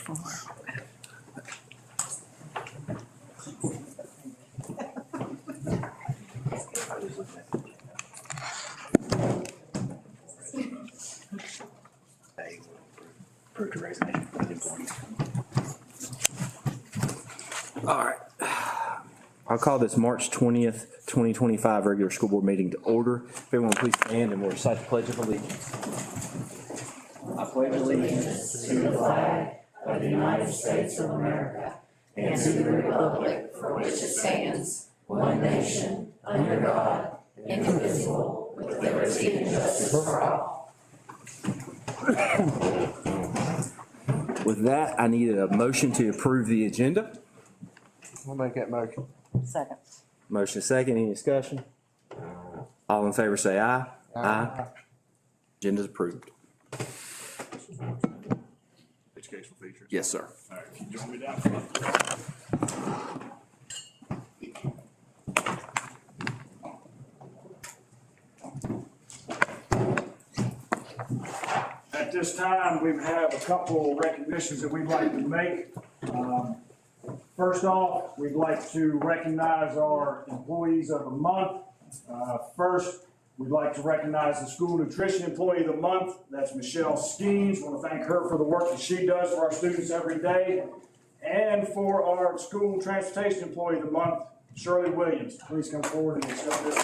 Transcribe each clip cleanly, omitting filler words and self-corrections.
4. All right. I'll call this March 20th, 2025 regular school board meeting to order. If everyone please stand and we'll recite the Pledge of Allegiance. I pledge allegiance to the flag of the United States of America and to the republic for which it stands, one nation, under God, indivisible, with liberty and justice for all. With that, I need a motion to approve the agenda. We'll make that motion. Second. Motion second, any discussion? All in favor say aye. Aye. Agenda's approved. Educational features? Yes, sir. All right, can you join me down front? At this time, we have a couple of recognitions that we'd like to make. First off, we'd like to recognize our employees of the month. First, we'd like to recognize the School Nutrition Employee of the Month. That's Michelle Skeens. Want to thank her for the work that she does for our students every day. And for our School Transportation Employee of the Month, Shirley Williams. Please come forward and accept this.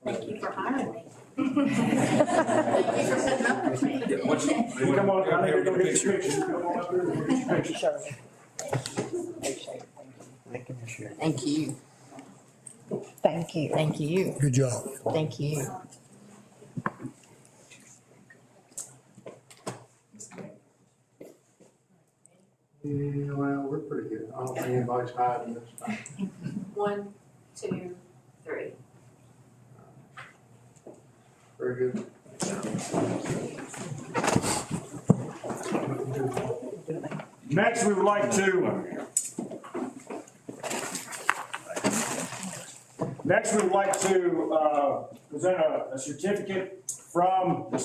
Thank you for hiring me. Thank you for putting up with me. Come on, I think you're gonna get your picture. Come on up here and get your picture. Shirley. Thank you. Thank you. Thank you. Good job. Thank you. Yeah, well, we're pretty good. I don't think anybody's hiding this time. 1, 2, 3. Very good. Next, we would like to present a certificate from the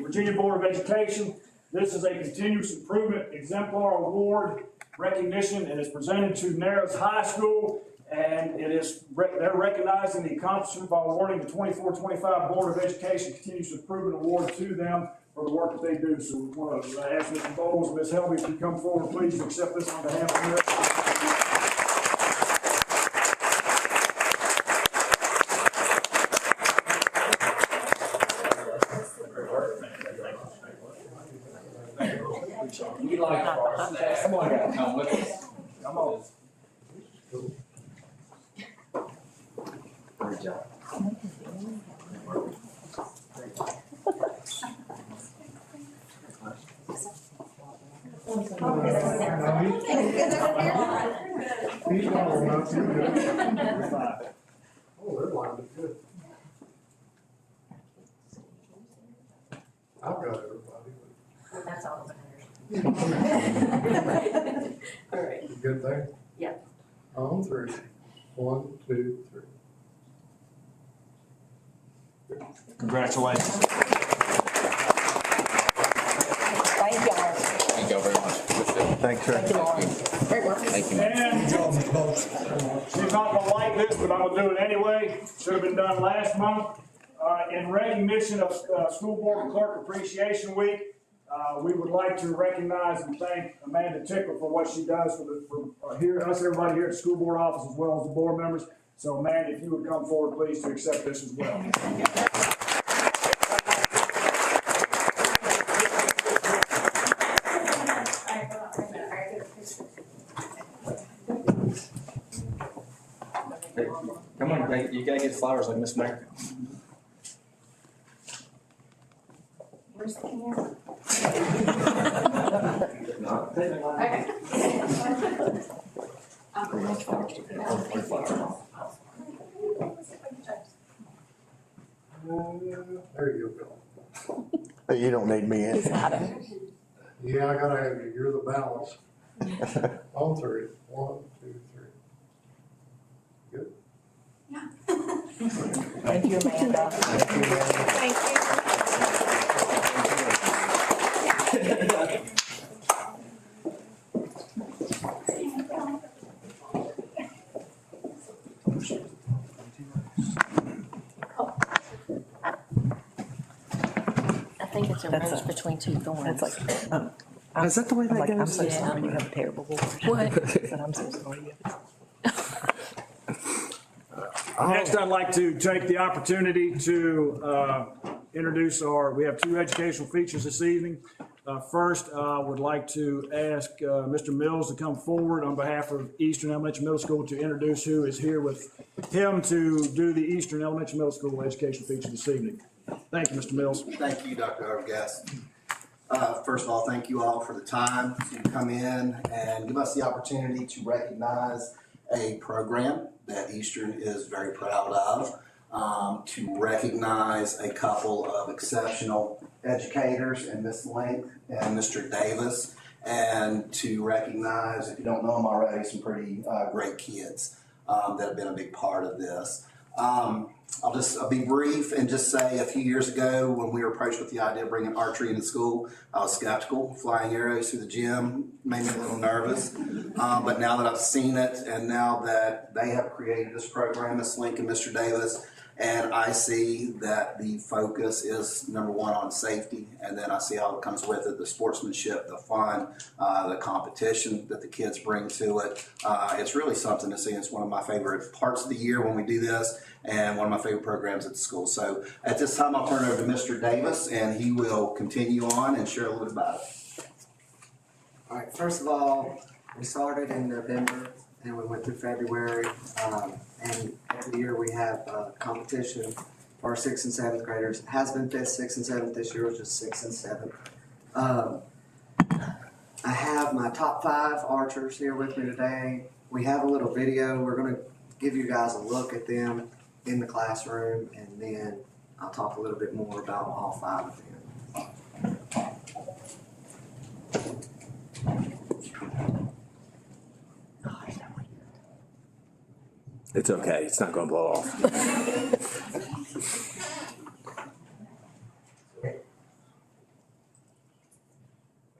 Virginia Board of Education. This is a continuous improvement exemplar award recognition, and it's presented to Narrows High School, and they're recognizing the accomplishment by awarding the 24-25 Board of Education Continuous Improvement Award to them for the work that they do. So we want to ask Mr. Bowles and Ms. Helby to come forward, please, and accept this on behalf of them. We like come on, guys, come with us. Come on. Great job. He's gonna run through good. Oh, they're lined up good. I've got everybody. That's all that matters. All right. Good thing? Yeah. On 3. 1, 2, 3. Congratulations. Thank y'all. Thank y'all very much. Thanks, sir. Thank you, Lauren. Great work. Thank you. And Good job, Mr. Bowles. she's not gonna like this, but I'm gonna do it anyway. Should have been done last month. In recognition of School Board Clerk Appreciation Week, we would like to recognize and thank Amanda Tickle for what she does for everybody here at the school board office, as well as the board members. So Amanda, if you would come forward, please, to accept this as well. Come on, you gotta get flowers like Miss America. Where's the camera? There you go, Hey, you don't need me in. He's got it. Bill. Yeah, I gotta have you. You're the balance. On 3. 1, 2, 3. Thank you, Amanda. Thank you. I think it's a That's rose a- between two thorns. That's like, Is that the way I'm that like, I'm goes? so Yeah. sorry you have a terrible board. What? Said, I'm so sorry you have. Next, I'd like to take the opportunity to introduce we have two educational features this evening. First, I would like to ask Mr. Mills to come forward on behalf of Eastern Elementary Middle School to introduce who is here with him to do the Eastern Elementary Middle School educational feature this evening. Thank you, Mr. Mills. Thank you, Dr. Overgas. First of all, thank you all for the time to come in and give us the opportunity to recognize a program that Eastern is very proud of, to recognize a couple of exceptional educators in Ms. Link and Mr. Davis, and to recognize, if you don't know them already, some pretty great kids that have been a big part of this. I'll be brief and just say a few years ago when we were approached with the idea of bringing archery into school, I was skeptical. Flying arrows through the gym made me a little nervous. But now that I've seen it and now that they have created this program, Ms. Link and Mr. Davis, and I see that the focus is number one on safety, and then I see how it comes with it, the sportsmanship, the fun, the competition that the kids bring to it. It's really something to see. It's one of my favorite parts of the year when we do this, and one of my favorite programs at the school. So at this time, I'll turn it over to Mr. Davis, and he will continue on and share a little bit about it. All right, first of all, we started in November and we went through February. And every year we have a competition for our 6th and 7th graders. It has been 5th, 6th, and 7th. This year was just 6th and 7th. I have my top 5 archers here with me today. We have a little video. We're going to give you guys a look at them in the classroom, and then I'll talk a little bit more about all 5 of them. It's okay. It's not going to blow off.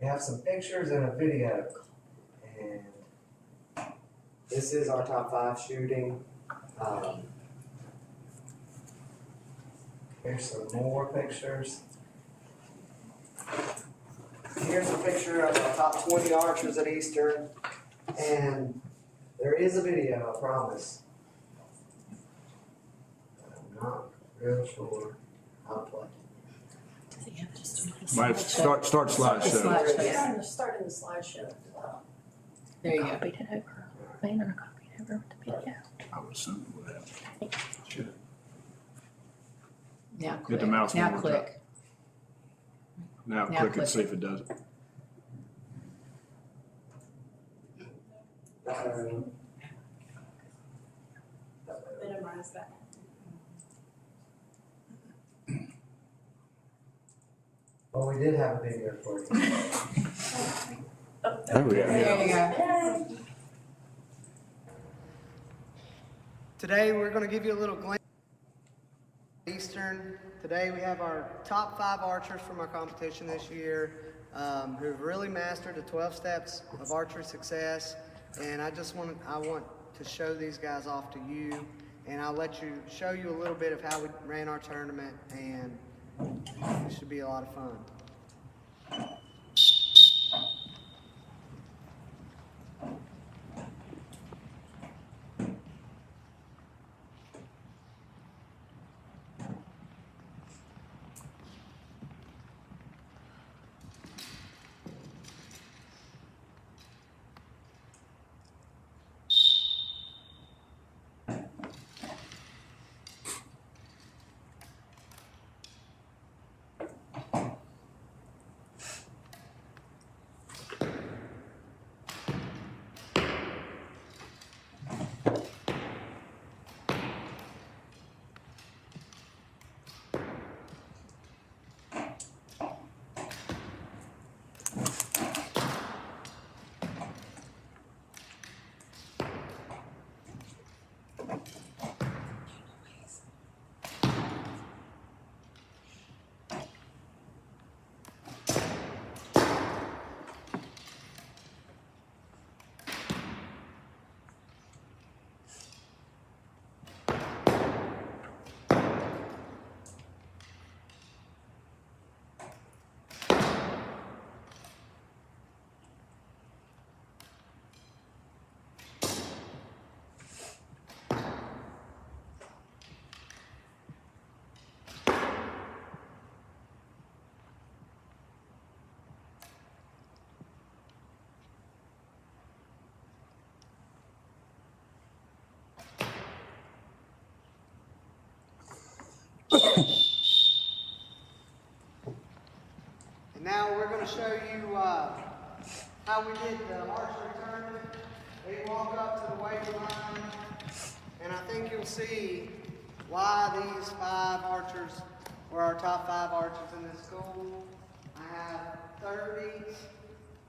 We have some pictures and a video, and this is our top 5 shooting. Here's some more pictures. Here's a picture of our top 20 archers at Eastern, and there is a video, I promise. I'm not real sure how to play. Might start slideshow. Yeah, starting the slideshow. There you go. Copied it over. Banner copied over the video. I would assume it would have. Should. Now Hit click. the mouse one Now more click. Now Now click click and see it. if it does it. Minimize that. Well, we did have a video for you. There we go. There you go. Today, we're going to give you a little glimpse of Eastern. Today, we have our top 5 archers from our competition this year who've really mastered the 12 steps of archery success. And I want to show these guys off to you, and I'll show you a little bit of how we ran our tournament, and it should be a lot of fun. And now we're going to show you how we did the archery tournament. We walk up to the waiting line, and I think you'll see why these 5 archers were our top 5 archers in this school. I have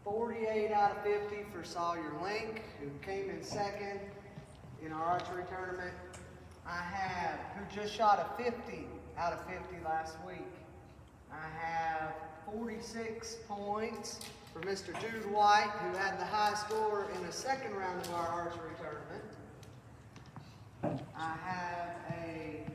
48 out of 50 for Sawyer Link, who came in second in our archery tournament. I have, who just shot a 50 out of 50 last week. I have 46 points for Mr. Jude White, who had the high score in the second round of our archery tournament. I have a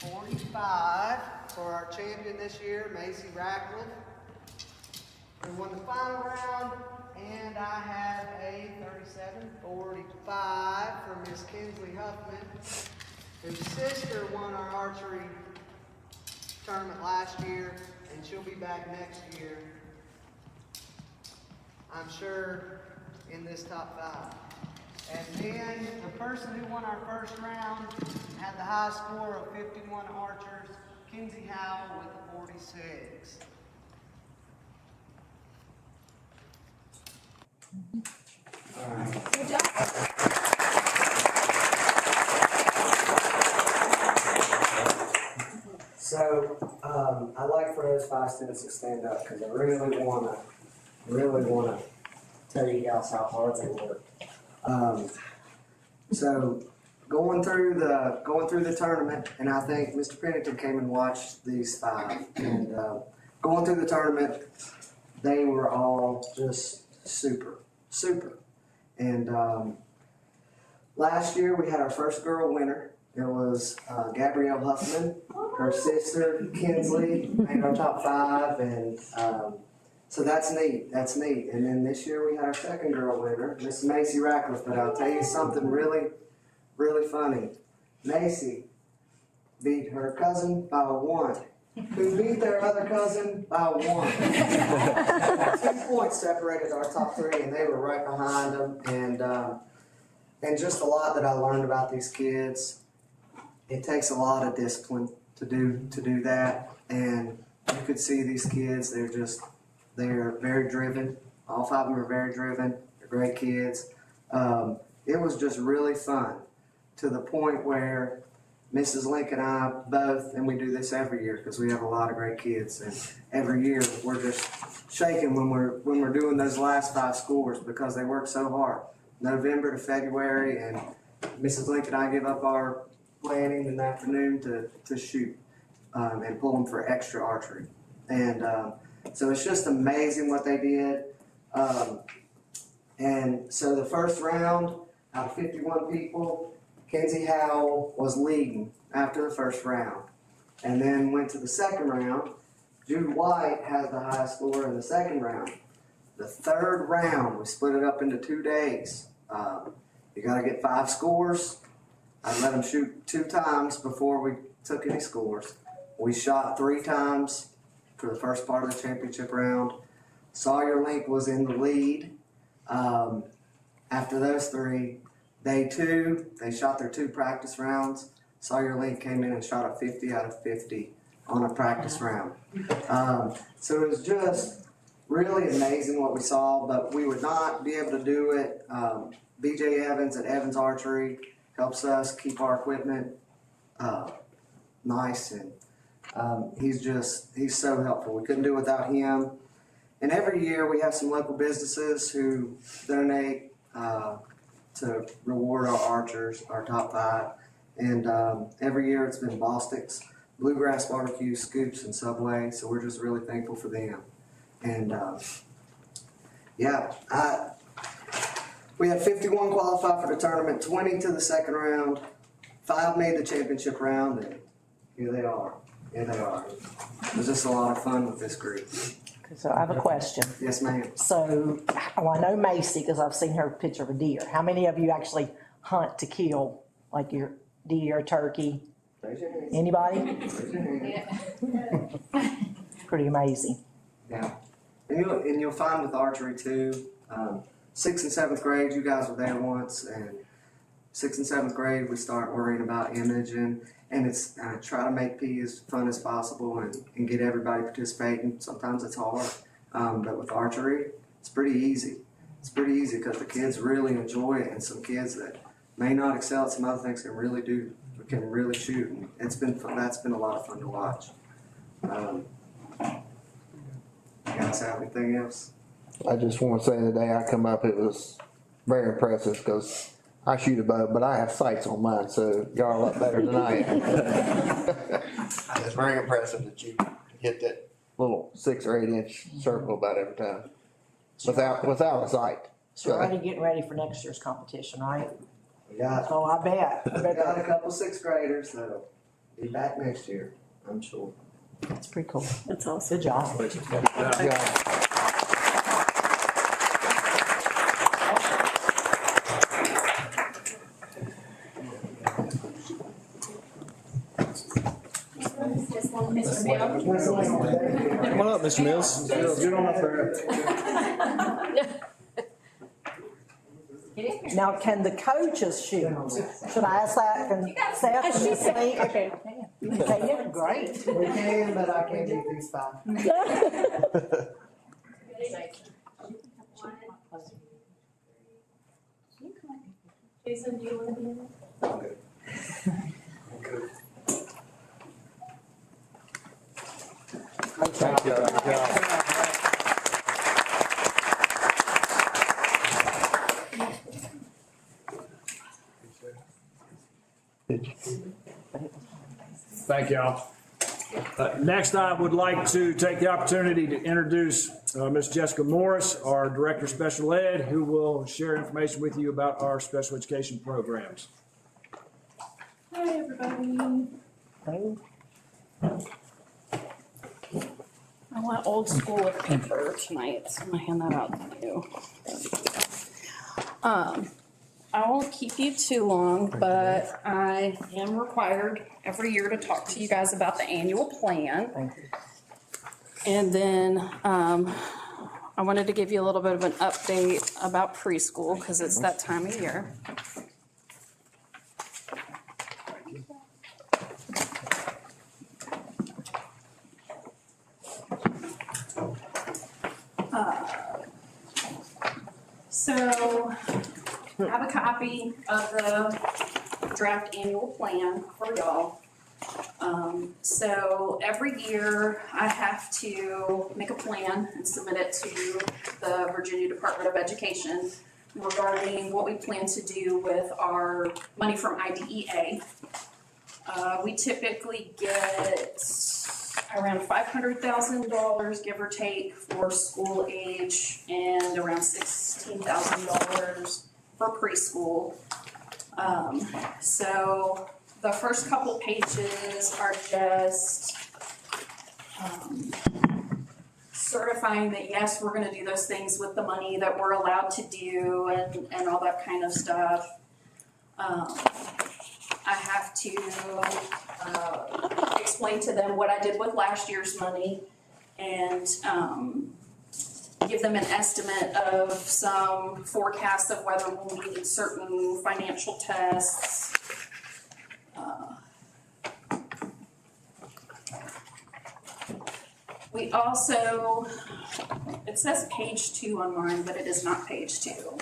45 for our champion this year, Macy Ratcliffe, who won the final round. And I have a 45 for Miss Kinsley Huffman, whose sister won our archery tournament last year, and she'll be back next year, I'm sure, in this top 5. And then the person who won our first round had the high score of 51 archers, Kinsey Howell with a 46. All right. Good job. So, I'd like for those 5 students to stand up because I really wanna tell you guys how hard they work. So, going through the tournament, and I think Mr. Pennington came and watched these 5, and going through the tournament, they were all just super. And last year we had our first girl winner. It was Gabrielle Huffman. Her sister Kinsley made our top 5, and so that's neat. And then this year we had our second girl winner, Miss Macy Ratcliffe. But I'll tell you something really funny. Macy beat her cousin by 1. Who beat their other cousin by 1. 2 points separated our top 3, and they were right behind them. And just a lot that I learned about these kids. It takes a lot of discipline to do that, and you could see these kids. They're very driven. All 5 of them are very driven. They're great kids. It was just really fun, to the point where Mrs. Link and I both, and we do this every year because we have a lot of great kids, and every year we're just shaking when we're doing those last 5 scores because they work so hard. November to February, and Mrs. Link and I give up our planning in the afternoon to shoot and pull them for extra archery. And so it's just amazing what they did. And so the first round, out of 51 people, Kinsey Howell was leading after the first round. And then went to the second round. Jude White has the highest score in the second round. The third round, we split it up into 2 days. You got to get 5 scores. I let them shoot 2 times before we took any scores. We shot 3 times for the first part of the championship round. Sawyer Link was in the lead. After those 3, they shot their 2 practice rounds. Sawyer Link came in and shot a 50 out of 50 on a practice round. So it was just really amazing what we saw, but we would not be able to do it. BJ Evans at Evans Archery helps us keep our equipment nice, and he's so helpful. We couldn't do it without him. And every year we have some local businesses who donate to reward our archers, our top 5. And every year it's been Bostic's, Bluegrass Barbecue, Scoops, and Subway. So we're just really thankful for them. And we had 51 qualify for the tournament, 20 to the second round, 5 made the championship round, and here they are. It was just a lot of fun with this group. So I have a question. Yes, ma'am. So, I know Macy, because I've seen her picture of a deer. How many of you actually hunt to kill, like your deer, turkey? Raise your hands. Anybody? Raise your hands. Pretty amazing. Yeah. And you'll find with archery too, 6th and 7th grade, you guys were there once, and 6th and 7th grade, we start worrying about imaging, and it's try to make PE as fun as possible and get everybody participating. Sometimes it's hard, but with archery, it's pretty easy. It's pretty easy because the kids really enjoy it, and some kids that may not excel at some other things can really shoot. And it's been fun. That's been a lot of fun to watch. You guys have anything else? I just want to say the day I come up, it was very impressive because I shoot a bow, but I have sights on mine, so y'all are a lot better than I am. It's very impressive that you hit that little 6 or 8 inch circle about every time without a sight. So already getting ready for next year's competition, right? We got Oh, I bet. a couple 6th graders that'll be back next year, I'm sure. That's pretty cool. That's awesome. Good job. Yeah. Mr. Mills? Come on up, Mr. Mills. Get on up there. Now, can the coaches shoot? Should I ask that? Can Seth and Miss Lee? Okay. Okay, great. We can, but I can't beat these 5. Jason, do you want to be in it? Thank you. Thank y'all. Next, I would like to take the opportunity to introduce Ms. Jessica Morris, our Director of Special Ed, who will share information with you about our special education programs. Hi, everybody. I went old school with paper tonight, so I'm gonna hand that out to you. I won't keep you too long, but I am required every year to talk to you guys about the annual plan. Thank you. And then, I wanted to give you a little bit of an update about preschool, because it's that time of year. So, I have a copy of the draft annual plan for y'all. So every year I have to make a plan and submit it to the Virginia Department of Education regarding what we plan to do with our money from IDEA. We typically get around $500,000, give or take, for school age, and around $16,000 for preschool. So the first couple pages are just certifying that yes, we're gonna do those things with the money that we're allowed to do and all that kind of stuff. I have to explain to them what I did with last year's money and give them an estimate of some forecasts of whether we'll need certain financial tests. We also, it says page 2 on mine, but it is not page 2.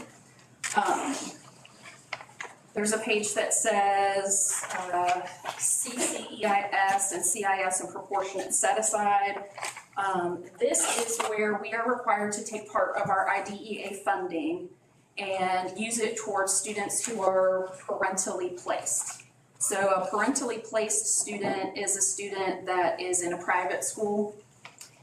There's a page that says CCEIS and CIS and proportionate set aside. This is where we are required to take part of our IDEA funding and use it towards students who are parentally placed. So a parentally placed student is a student that is in a private school.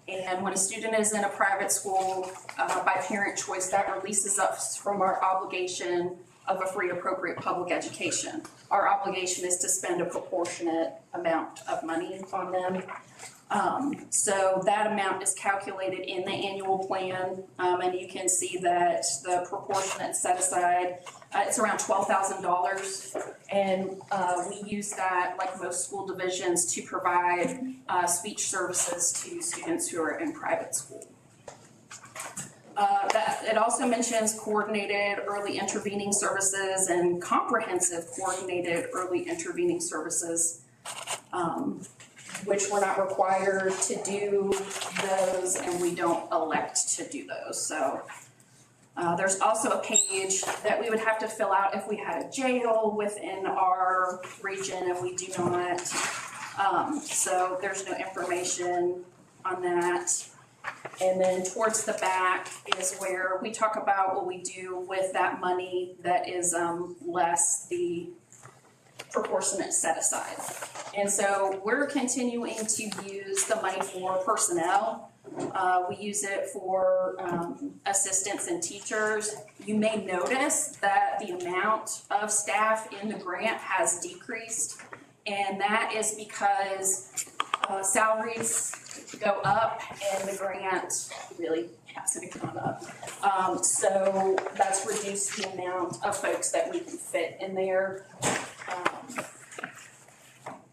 And when a student is in a private school by parent choice, that releases us from our obligation of a free appropriate public education. Our obligation is to spend a proportionate amount of money on them. So that amount is calculated in the annual plan, and you can see that the proportionate set aside, it's around $12,000, and we use that, like most school divisions, to provide speech services to students who are in private school. It also mentions coordinated early intervening services and comprehensive coordinated early intervening services, which we're not required to do those, and we don't elect to do those. So there's also a page that we would have to fill out if we had a jail within our region, and we do not. So there's no information on that. And then towards the back is where we talk about what we do with that money that is less the proportionate set aside. And so we're continuing to use the money for personnel. We use it for assistants and teachers. You may notice that the amount of staff in the grant has decreased, and that is because salaries go up and the grant really hasn't gone up. So that's reduced the amount of folks that we can fit in there.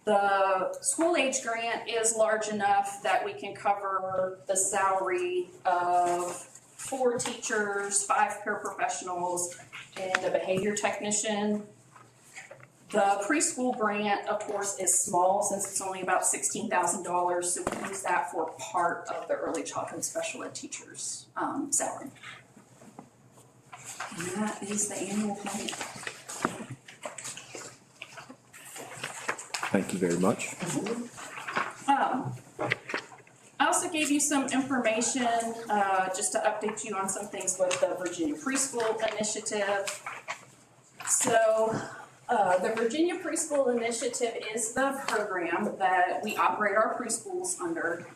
The school age grant is large enough that we can cover the salary of 4 teachers, 5 paraprofessionals, and a behavior technician. The preschool grant, of course, is small since it's only about $16,000, so we use that for part of the early childhood special ed teacher's salary. And that is the annual plan. Thank you very much. I also gave you some information just to update you on some things with the Virginia Preschool Initiative. So the Virginia Preschool Initiative is the program that we operate our preschools under.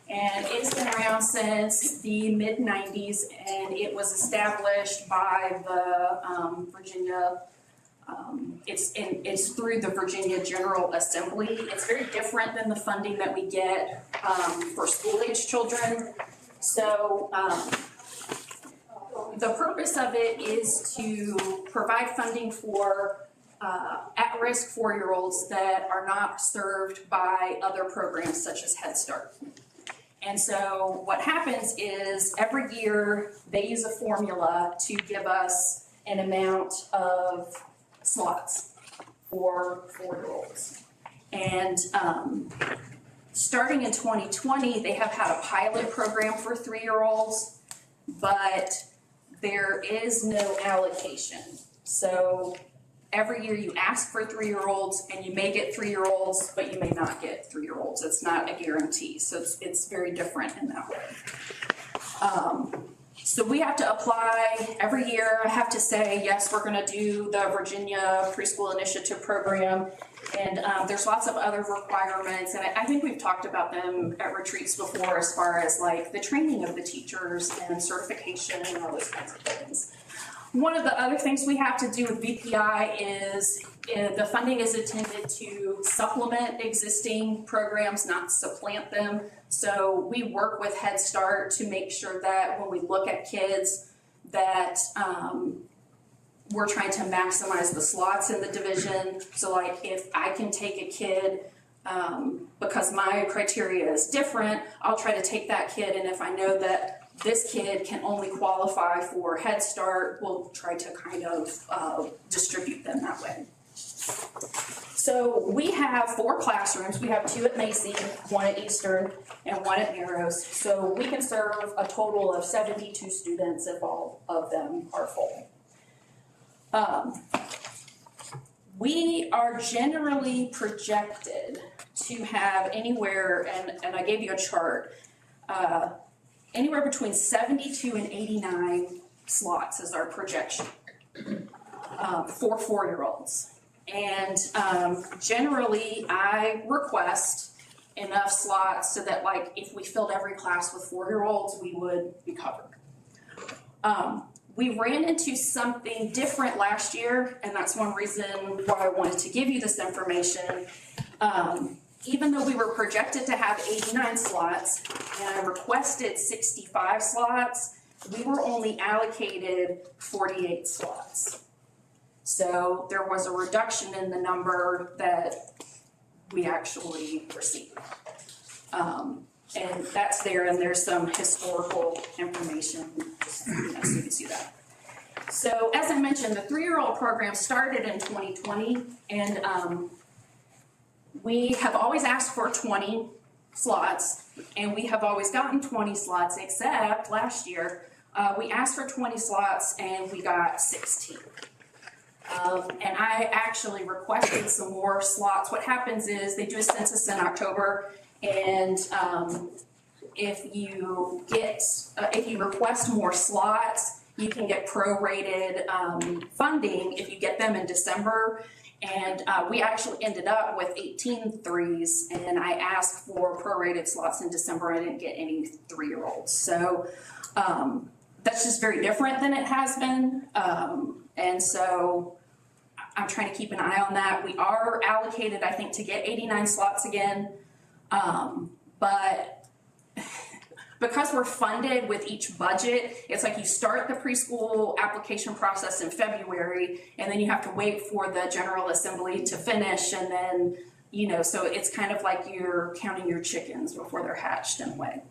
And it's been around since the mid-90s, and it was established by the Virginia it's through the Virginia General Assembly. It's very different than the funding that we get for school-age children. So the purpose of it is to provide funding for at-risk 4-year-olds that are not served by other programs such as Head Start. And so what happens is every year they use a formula to give us an amount of slots for 4-year-olds. And starting in 2020, they have had a pilot program for 3-year-olds, but there is no allocation. So every year you ask for 3-year-olds and you may get 3-year-olds, but you may not get 3-year-olds. It's not a guarantee. So it's very different in that way. So we have to apply every year. I have to say, yes, we're going to do the Virginia Preschool Initiative program. And there's lots of other requirements. And I think we've talked about them at retreats before as far as like the training of the teachers and certification and all those kinds of things. One of the other things we have to do with VPI is the funding is intended to supplement existing programs, not supplant them. So we work with Head Start to make sure that when we look at kids that we're trying to maximize the slots in the division. So like if I can take a kid because my criteria is different, I'll try to take that kid, and if I know that this kid can only qualify for Head Start, we'll try to kind of distribute them that way. So we have 4 classrooms. We have 2 at Macy, 1 at Eastern, and 1 at Narrows. So we can serve a total of 72 students if all of them are full. We are generally projected to have anywhere, and I gave you a chart, anywhere between 72 and 89 slots is our projection for 4-year-olds. And generally, I request enough slots so that, like, if we filled every class with 4-year-olds, we would be covered. We ran into something different last year, and that's one reason why I wanted to give you this information. Even though we were projected to have 89 slots, and I requested 65 slots, we were only allocated 48 slots. So there was a reduction in the number that we actually received. And that's there, and there's some historical information, just, so you can see that. So as I mentioned, the 3-year-old program started in 2020, and we have always asked for 20 slots, and we have always gotten 20 slots, except last year, we asked for 20 slots and we got 16. And I actually requested some more slots. What happens is they do a census in October, and if you request more slots, you can get prorated funding if you get them in December. And we actually ended up with 18 threes, and I asked for prorated slots in December. I didn't get any 3-year-olds. So that's just very different than it has been. And so I'm trying to keep an eye on that. We are allocated, I think, to get 89 slots again. But because we're funded with each budget, it's like you start the preschool application process in February, and then you have to wait for the General Assembly to finish, and then, you know, so it's kind of like you're counting your chickens before they're hatched in a way.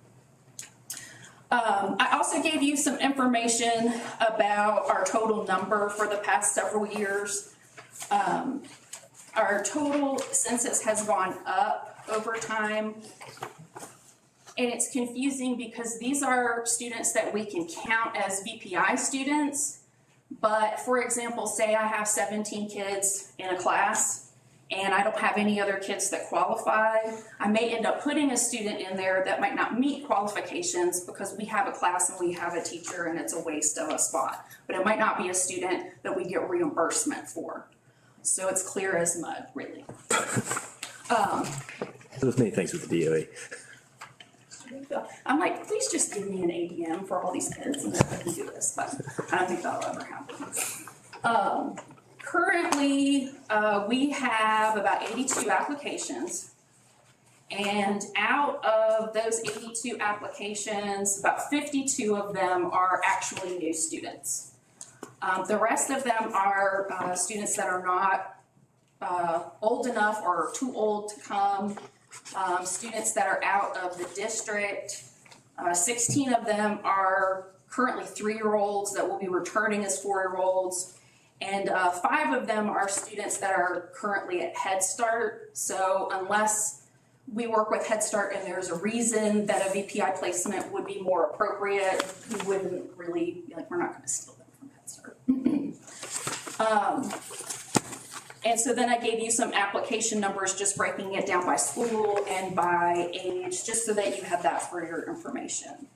I also gave you some information about our total number for the past several years. Our total census has gone up over time. And it's confusing because these are students that we can count as VPI students. But for example, say I have 17 kids in a class and I don't have any other kids that qualify. I may end up putting a student in there that might not meet qualifications because we have a class and we have a teacher and it's a waste of a spot. But it might not be a student that we get reimbursement for. So it's clear as mud, really. There's many things with the DOE. I'm like, please just give me an ADM for all these kids and I can do this, but I don't think that'll ever happen. Currently, we have about 82 applications, and out of those 82 applications, about 52 of them are actually new students. The rest of them are students that are not old enough or too old to come. Students that are out of the district. 16 of them are currently 3-year-olds that will be returning as 4-year-olds. And 5 of them are students that are currently at Head Start. So unless we work with Head Start and there's a reason that a VPI placement would be more appropriate, we wouldn't really, like, we're not going to steal them from Head Start. And so then I gave you some application numbers, just breaking it down by school and by age, just so that you have that for your information.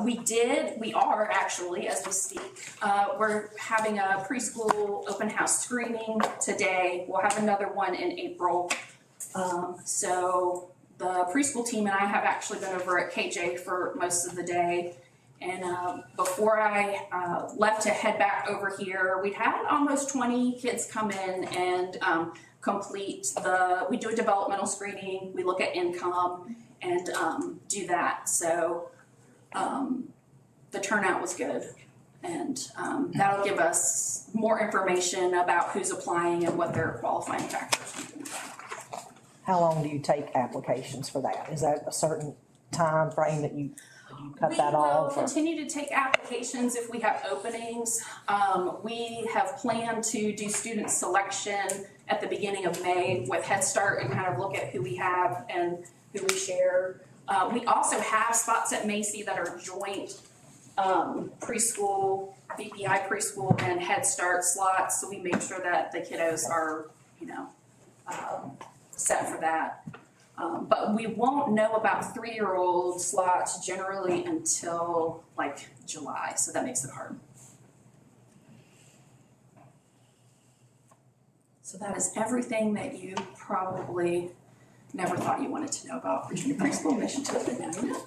We are actually, as we speak, we're having a preschool open house screening today. We'll have another one in April. So the preschool team and I have actually been over at KJ for most of the day. And before I left to head back over here, we'd had almost 20 kids come in and we do a developmental screening, we look at income and do that. So the turnout was good. And that'll give us more information about who's applying and what their qualifying factors are. How long do you take applications for that? Is that a certain time frame that you cut that off? We will continue to take applications if we have openings. We have planned to do student selection at the beginning of May with Head Start and kind of look at who we have and who we share. We also have spots at Macy that are joint preschool, VPI preschool and Head Start slots. So we make sure that the kiddos are, set for that. But we won't know about 3-year-old slots generally until like July, so that makes it hard. So that is everything that you probably never thought you wanted to know about Virginia Preschool Initiative, and now you know.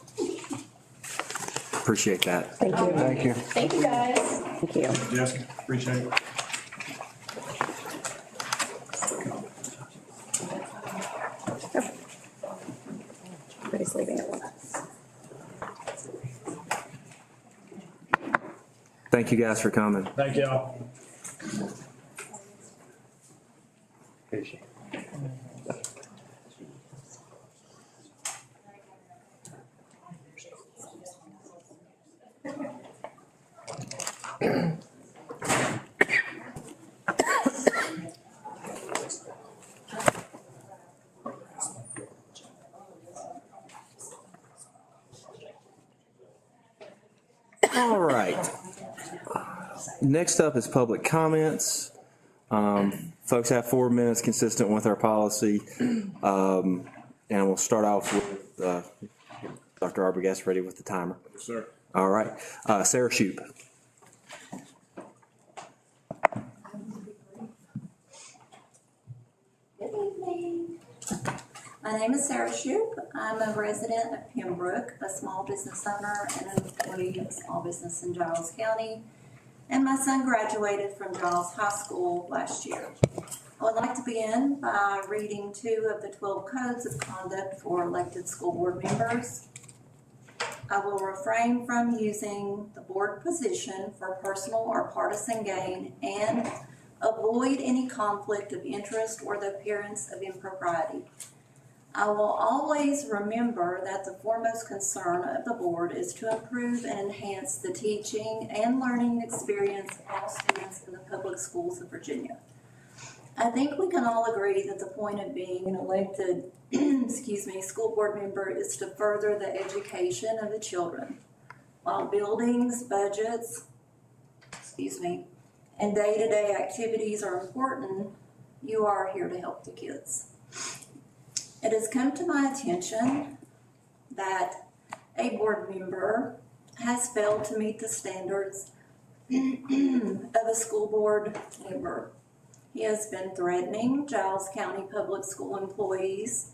Appreciate that. Thank you. Thank you. Thank you, guys. Thank you. Jessica, appreciate it. Everybody's leaving at once. Thank you guys for coming. Thank y'all. All right. Next up is public comments. Folks have 4 minutes consistent with our policy. And we'll start off with Dr. Arbogast ready with the timer. Yes, sir. All right. Sarah Shoup. Good evening. My name is Sarah Shoup. I'm a resident of Pembroke, a small business owner and an employee of a small business in Giles County. And my son graduated from Giles High School last year. I would like to begin by reading 2 of the 12 codes of conduct for elected school board members. I will refrain from using the board position for personal or partisan gain and avoid any conflict of interest or the appearance of impropriety. I will always remember that the foremost concern of the board is to improve and enhance the teaching and learning experience of all students in the public schools of Virginia. I think we can all agree that the point of being an elected school board member is to further the education of the children. While buildings, budgets, and day-to-day activities are important, you are here to help the kids. It has come to my attention that a board member has failed to meet the standards of a school board member. He has been threatening Giles County public school employees.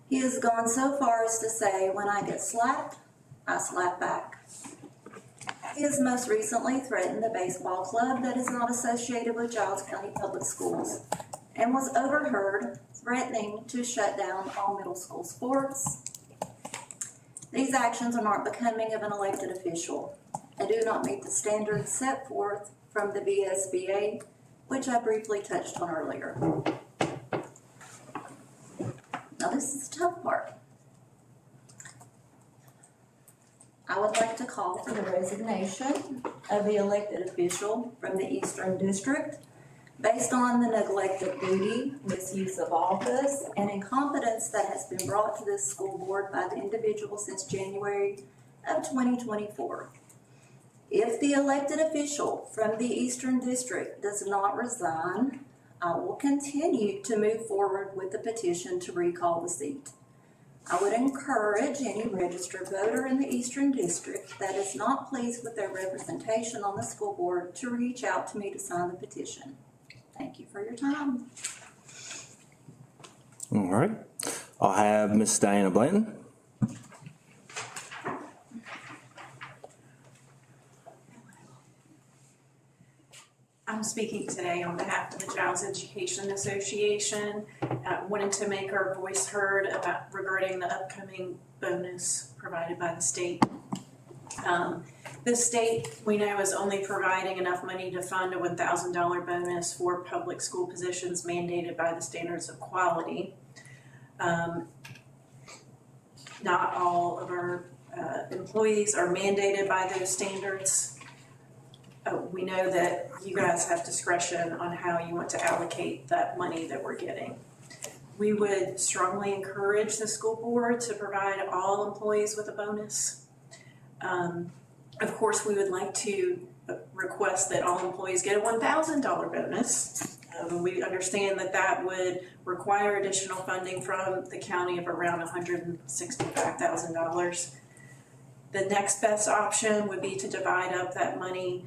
He has gone so far as to say, when I get slapped, I slap back. He has most recently threatened the baseball club that is not associated with Giles County Public Schools and was overheard threatening to shut down all middle school sports. These actions are not becoming of an elected official and do not meet the standards set forth from the VSBA, which I briefly touched on earlier. Now this is the tough part. I would like to call for the resignation of the elected official from the Eastern District based on the neglect of duty, misuse of office, and incompetence that has been brought to this school board by the individual since January of 2024. If the elected official from the Eastern District does not resign, I will continue to move forward with the petition to recall the seat. I would encourage any registered voter in the Eastern District that is not pleased with their representation on the school board to reach out to me to sign the petition. Thank you for your time. All right. I'll have Miss Diana Blanton. I'm speaking today on behalf of the Giles Education Association. Wanted to make our voice heard regarding the upcoming bonus provided by the state. The state, we know, is only providing enough money to fund a $1,000 bonus for public school positions mandated by the standards of quality. Not all of our employees are mandated by those standards. We know that you guys have discretion on how you want to allocate that money that we're getting. We would strongly encourage the school board to provide all employees with a bonus. Of course, we would like to request that all employees get a $1,000 bonus. We understand that that would require additional funding from the county of around $165,000. The next best option would be to divide up that money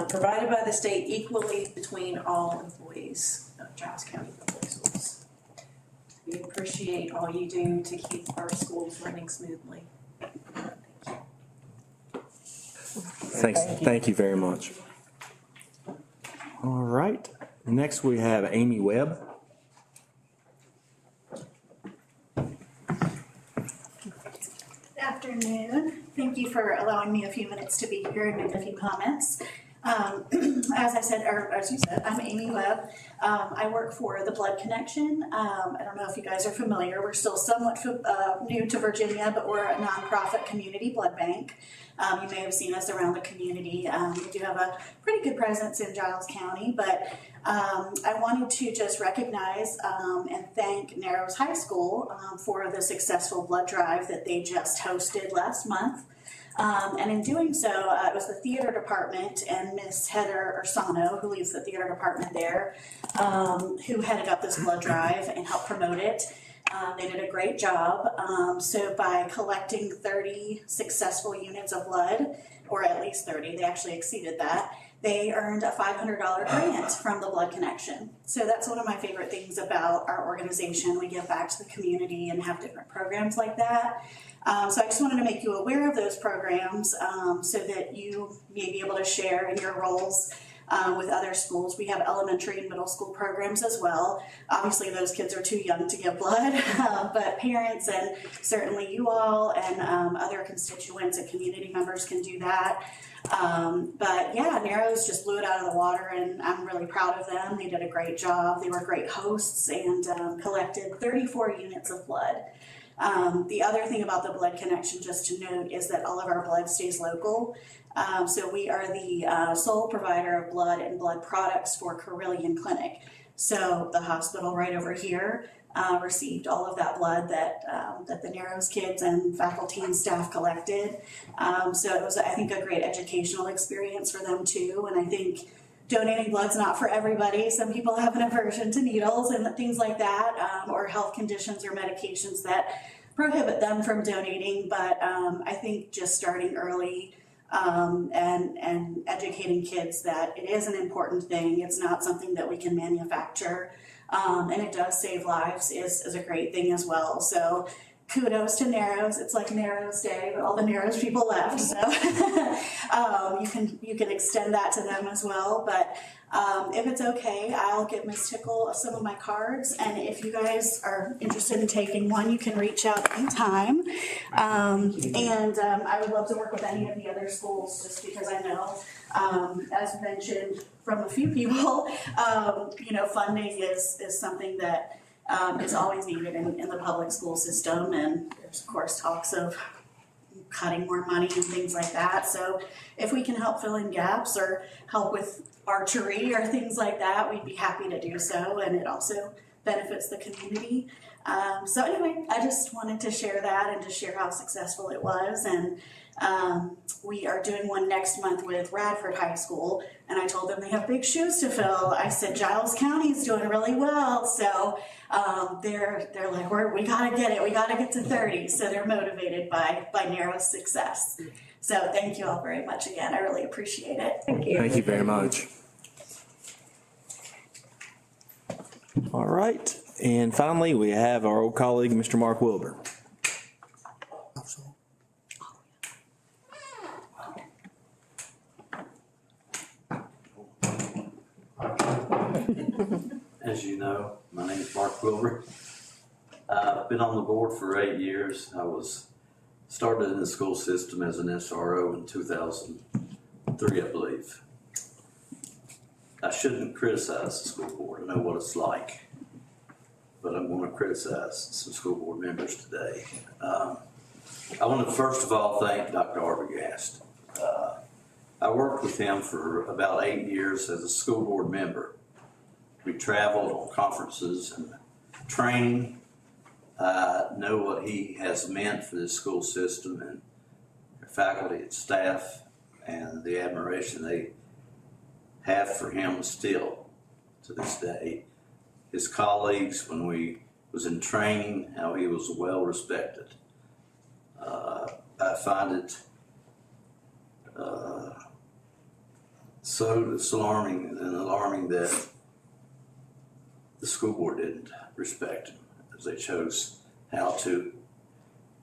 provided by the state equally between all employees of Giles County Public Schools. We appreciate all you do to keep our schools running smoothly. Thank you very much. All right. Next we have Amy Webb. Good afternoon. Thank you for allowing me a few minutes to be here and make a few comments. As I said, or as you said, I'm Amy Webb. I work for the Blood Connection. I don't know if you guys are familiar. We're still somewhat new to Virginia, but we're a nonprofit community blood bank. You may have seen us around the community. We do have a pretty good presence in Giles County, but I wanted to just recognize and thank Narrows High School for the successful blood drive that they just hosted last month. And in doing so, it was the theater department and Miss Heather Ursano, who leads the theater department there, who headed up this blood drive and helped promote it. They did a great job. So by collecting 30 successful units of blood, or at least 30, they actually exceeded that, they earned a $500 grant from the Blood Connection. So that's one of my favorite things about our organization. We give back to the community and have different programs like that. So I just wanted to make you aware of those programs so that you may be able to share in your roles with other schools. We have elementary and middle school programs as well. Obviously those kids are too young to give blood, but parents and certainly you all and other constituents and community members can do that. But yeah, Narrows just blew it out of the water and I'm really proud of them. They did a great job. They were great hosts and collected 34 units of blood. The other thing about the Blood Connection, just to note, is that all of our blood stays local. So we are the sole provider of blood and blood products for Carillion Clinic. So the hospital right over here received all of that blood that the Narrows kids and faculty and staff collected. So it was, I think, a great educational experience for them too. And I think donating blood's not for everybody. Some people have an aversion to needles and things like that, or health conditions or medications that prohibit them from donating. But I think just starting early and educating kids that it is an important thing. It's not something that we can manufacture, and it does save lives is a great thing as well. So kudos to Narrows. It's like Narrows Day, but all the Narrows people left. So you can extend that to them as well. But if it's okay, I'll give Ms. Tickle some of my cards. And if you guys are interested in taking one, you can reach out anytime. I would love to work with any of the other schools just because I know, as mentioned from a few people, funding is something that is always needed in the public school system, and there's of course talks of cutting more money and things like that. So if we can help fill in gaps or help with archery or things like that, we'd be happy to do so, and it also benefits the community. So anyway, I just wanted to share that and to share how successful it was. And we are doing one next month with Radford High School, and I told them they have big shoes to fill. I said Giles County is doing really well, so they're like, we gotta get it, we gotta get to 30. So they're motivated by Narrow's success. So thank you all very much again. I really appreciate it. Thank you. Thank you very much. All right, and finally, we have our old colleague, Mr. Mark Wilbur. As you know, my name is Mark Wilbur. I've been on the board for 8 years. I was started in the school system as an SRO in 2003, I believe. I shouldn't criticize the school board. I know what it's like, but I'm going to criticize some school board members today. I want to first of all thank Dr. Arbogast. I worked with him for about 8 years as a school board member. We traveled on conferences and training. I know what he has meant for this school system and their faculty and staff, and the admiration they have for him still to this day. His colleagues, when we was in training, how he was well respected. I find it so alarming that the school board didn't respect him, as they chose how to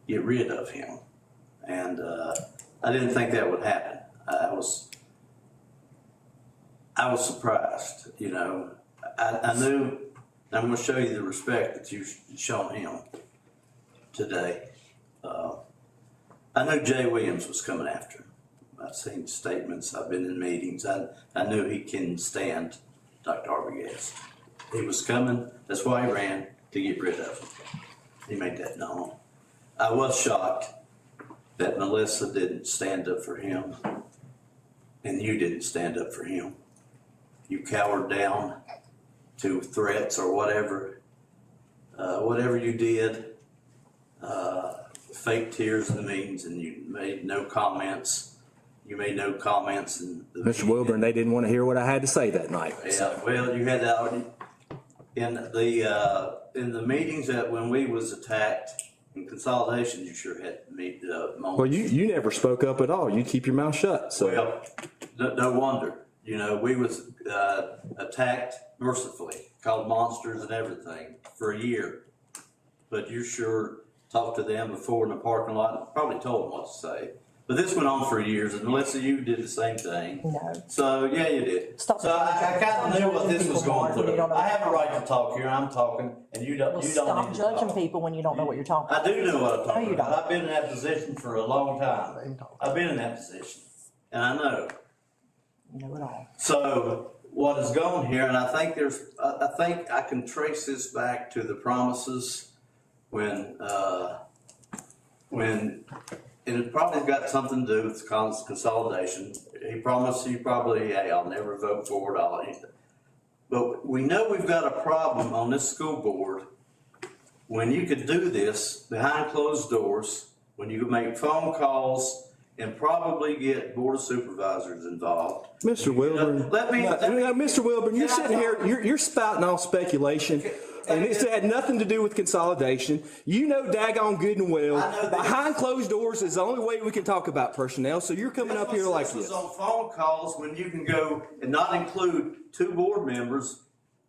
get rid of him. And I didn't think that would happen. I was surprised, you know. I knew, I'm going to show you the respect that you've shown him today. I knew Jay Williams was coming after him. I've seen statements, I've been in meetings, I knew he couldn't stand Dr. Arbogast. He was coming, that's why he ran, to get rid of him. He made that known. I was shocked that Melissa didn't stand up for him, and you didn't stand up for him. You cowered down to threats or whatever. Whatever you did, fake tears in the meetings, and you made no comments. You made no comments. Mr. Wilburn, they didn't want to hear what I had to say that night. Yeah, well, you had that in the meetings that when we was attacked in consolidation, you sure had moments. Well, you never spoke up at all. You keep your mouth shut. So. Well, no wonder. You know, we was attacked mercifully, called monsters and everything for a year. But you sure talked to them before in the parking lot and probably told them what to say. But this went on for years, and Melissa, you did the same thing. No. So, yeah, you did. Stop. So I kind of knew what this was going through. I have a right to talk here, I'm talking, and you don't need to Stop judging talk. people when you don't know what you're talking about. I do know what I'm No, talking you about. don't. I've been in that position for a long time. I've been in that position, and I know. You know it all. So what has gone here, and I think I can trace this back to the promises when and it probably got something to do with consolidation. He promised you probably, hey, I'll never vote for it. But we know we've got a problem on this school board when you could do this behind closed doors, when you could make phone calls and probably get Board of Supervisors involved. Mr. Wilburn, Mr. Wilburn, you're sitting here, you're spouting all speculation. And it's had nothing to do with consolidation. You know daggone good and well, behind closed doors is the only way we can talk about personnel, so you're coming up here like this. This was on phone calls when you can go and not include two board members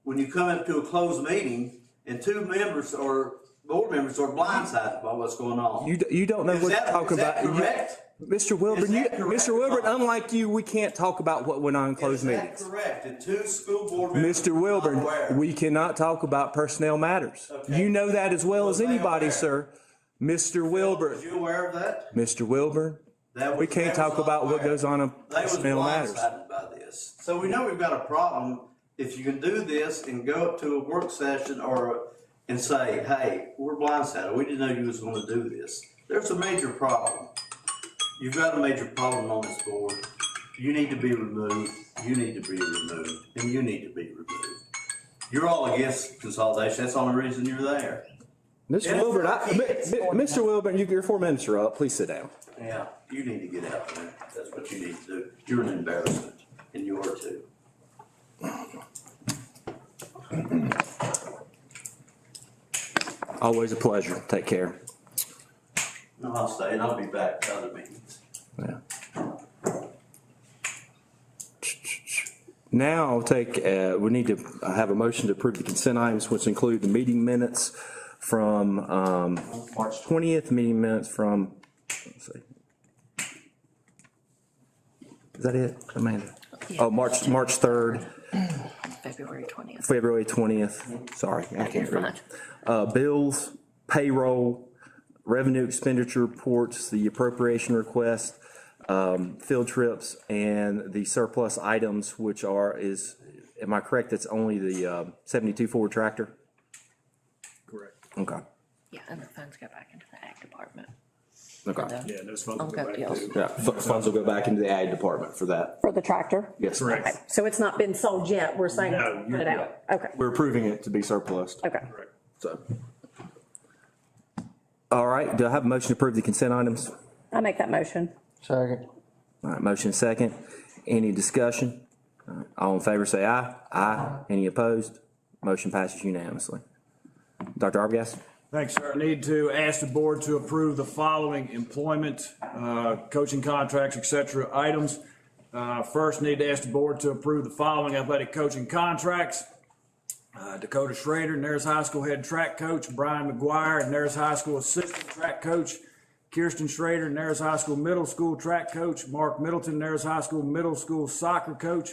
when you come into a closed meeting and two members or board members are blindsided by what's going on. You don't know what to talk about. Is that correct? Mr. Wilburn, unlike you, we can't talk about what went on in closed meetings. Is that correct? And two school board members. Mr. Wilburn, we cannot talk about personnel matters. Okay. You know that as well as anybody, sir. Mr. Wilburn. Was you aware of that? Mr. Wilburn, we can't talk about what goes on in personnel matters. They was blindsided by this. So we know we've got a problem. If you can do this and go up to a work session and say, hey, we're blindsided. We didn't know you was going to do this. There's a major problem. You've got a major problem on this board. You need to be removed. You need to be removed. And you need to be removed. You're all against consolidation. That's the only reason you're there. Mr. Wilburn, Mr. Wilburn, your 4 minutes are up. Please sit down. Yeah, you need to get out there. That's what you need to do. You're an embarrassment, and you are too. Always a pleasure. Take care. No, I'll stay, and I'll be back to other meetings. Yeah. Now I'll take, we need to have a motion to approve the consent items, which include the meeting minutes from March 20th, meeting minutes from, let's see. Is that it, Amanda? Yeah. Oh, March 3rd. February 20th. February 20th. Sorry, I can't You're read. Bills, payroll, revenue expenditure reports, the appropriation request, field trips, and the surplus items, which am I correct, that's only the 72 Ford tractor? Correct. Okay. Yeah, and the funds go back into the ag department. Okay. Yeah, those funds will go Okay, back yes. to. Yeah, funds will go back into the ag department for that. For the tractor? Yes. Correct. Okay, so it's not been sold yet, we're saying No, put it out, okay, We're approving it to be surplus. okay. Correct. So. All right, do I have a motion to approve the consent items? I make that motion. Second. All right, motion second. Any discussion? All in favor say aye. Aye. Any opposed? Motion passes unanimously. Dr. Arbogast? Thanks, sir. I need to ask the board to approve the following employment, coaching contracts, et cetera, items. First, need to ask the board to approve the following athletic coaching contracts. Dakota Schrader, Nares High School head track coach. Brian McGuire, Nares High School assistant track coach. Kirsten Schrader, Nares High School middle school track coach. Mark Middleton, Nares High School middle school soccer coach.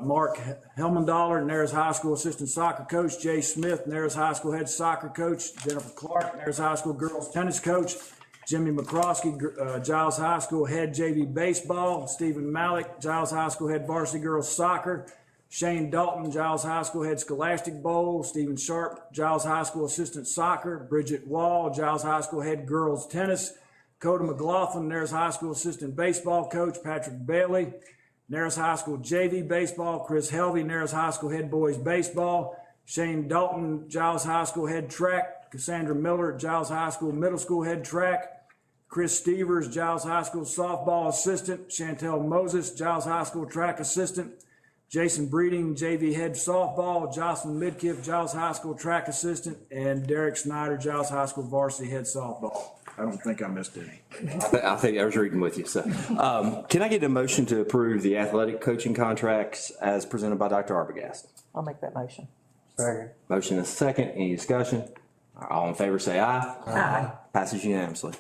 Mark Helmendaler, Nares High School assistant soccer coach. Jay Smith, Nares High School head soccer coach. Jennifer Clark, Nares High School girls tennis coach. Jimmy McCroskey, Giles High School head JV baseball. Stephen Malik, Giles High School head varsity girls soccer. Shane Dalton, Giles High School head scholastic bowl. Stephen Sharp, Giles High School assistant soccer. Bridget Wall, Giles High School head girls tennis. Coda McLaughlin, Nares High School assistant baseball coach. Patrick Bailey, Nares High School JV baseball. Chris Helvey, Nares High School head boys baseball. Shane Dalton, Giles High School head track. Cassandra Miller, Giles High School middle school head track. Chris Stevers, Giles High School softball assistant. Chantel Moses, Giles High School track assistant. Jason Breeding, JV head softball. Jocelyn Midkiff, Giles High School track assistant. And Derek Snyder, Giles High School varsity head softball. I don't think I missed any. I think I was reading with you. So, can I get a motion to approve the athletic coaching contracts as presented by Dr. Arbogast? I'll make that motion. Second. Motion is second. Any discussion? All in favor say aye. Aye. Passes unanimously.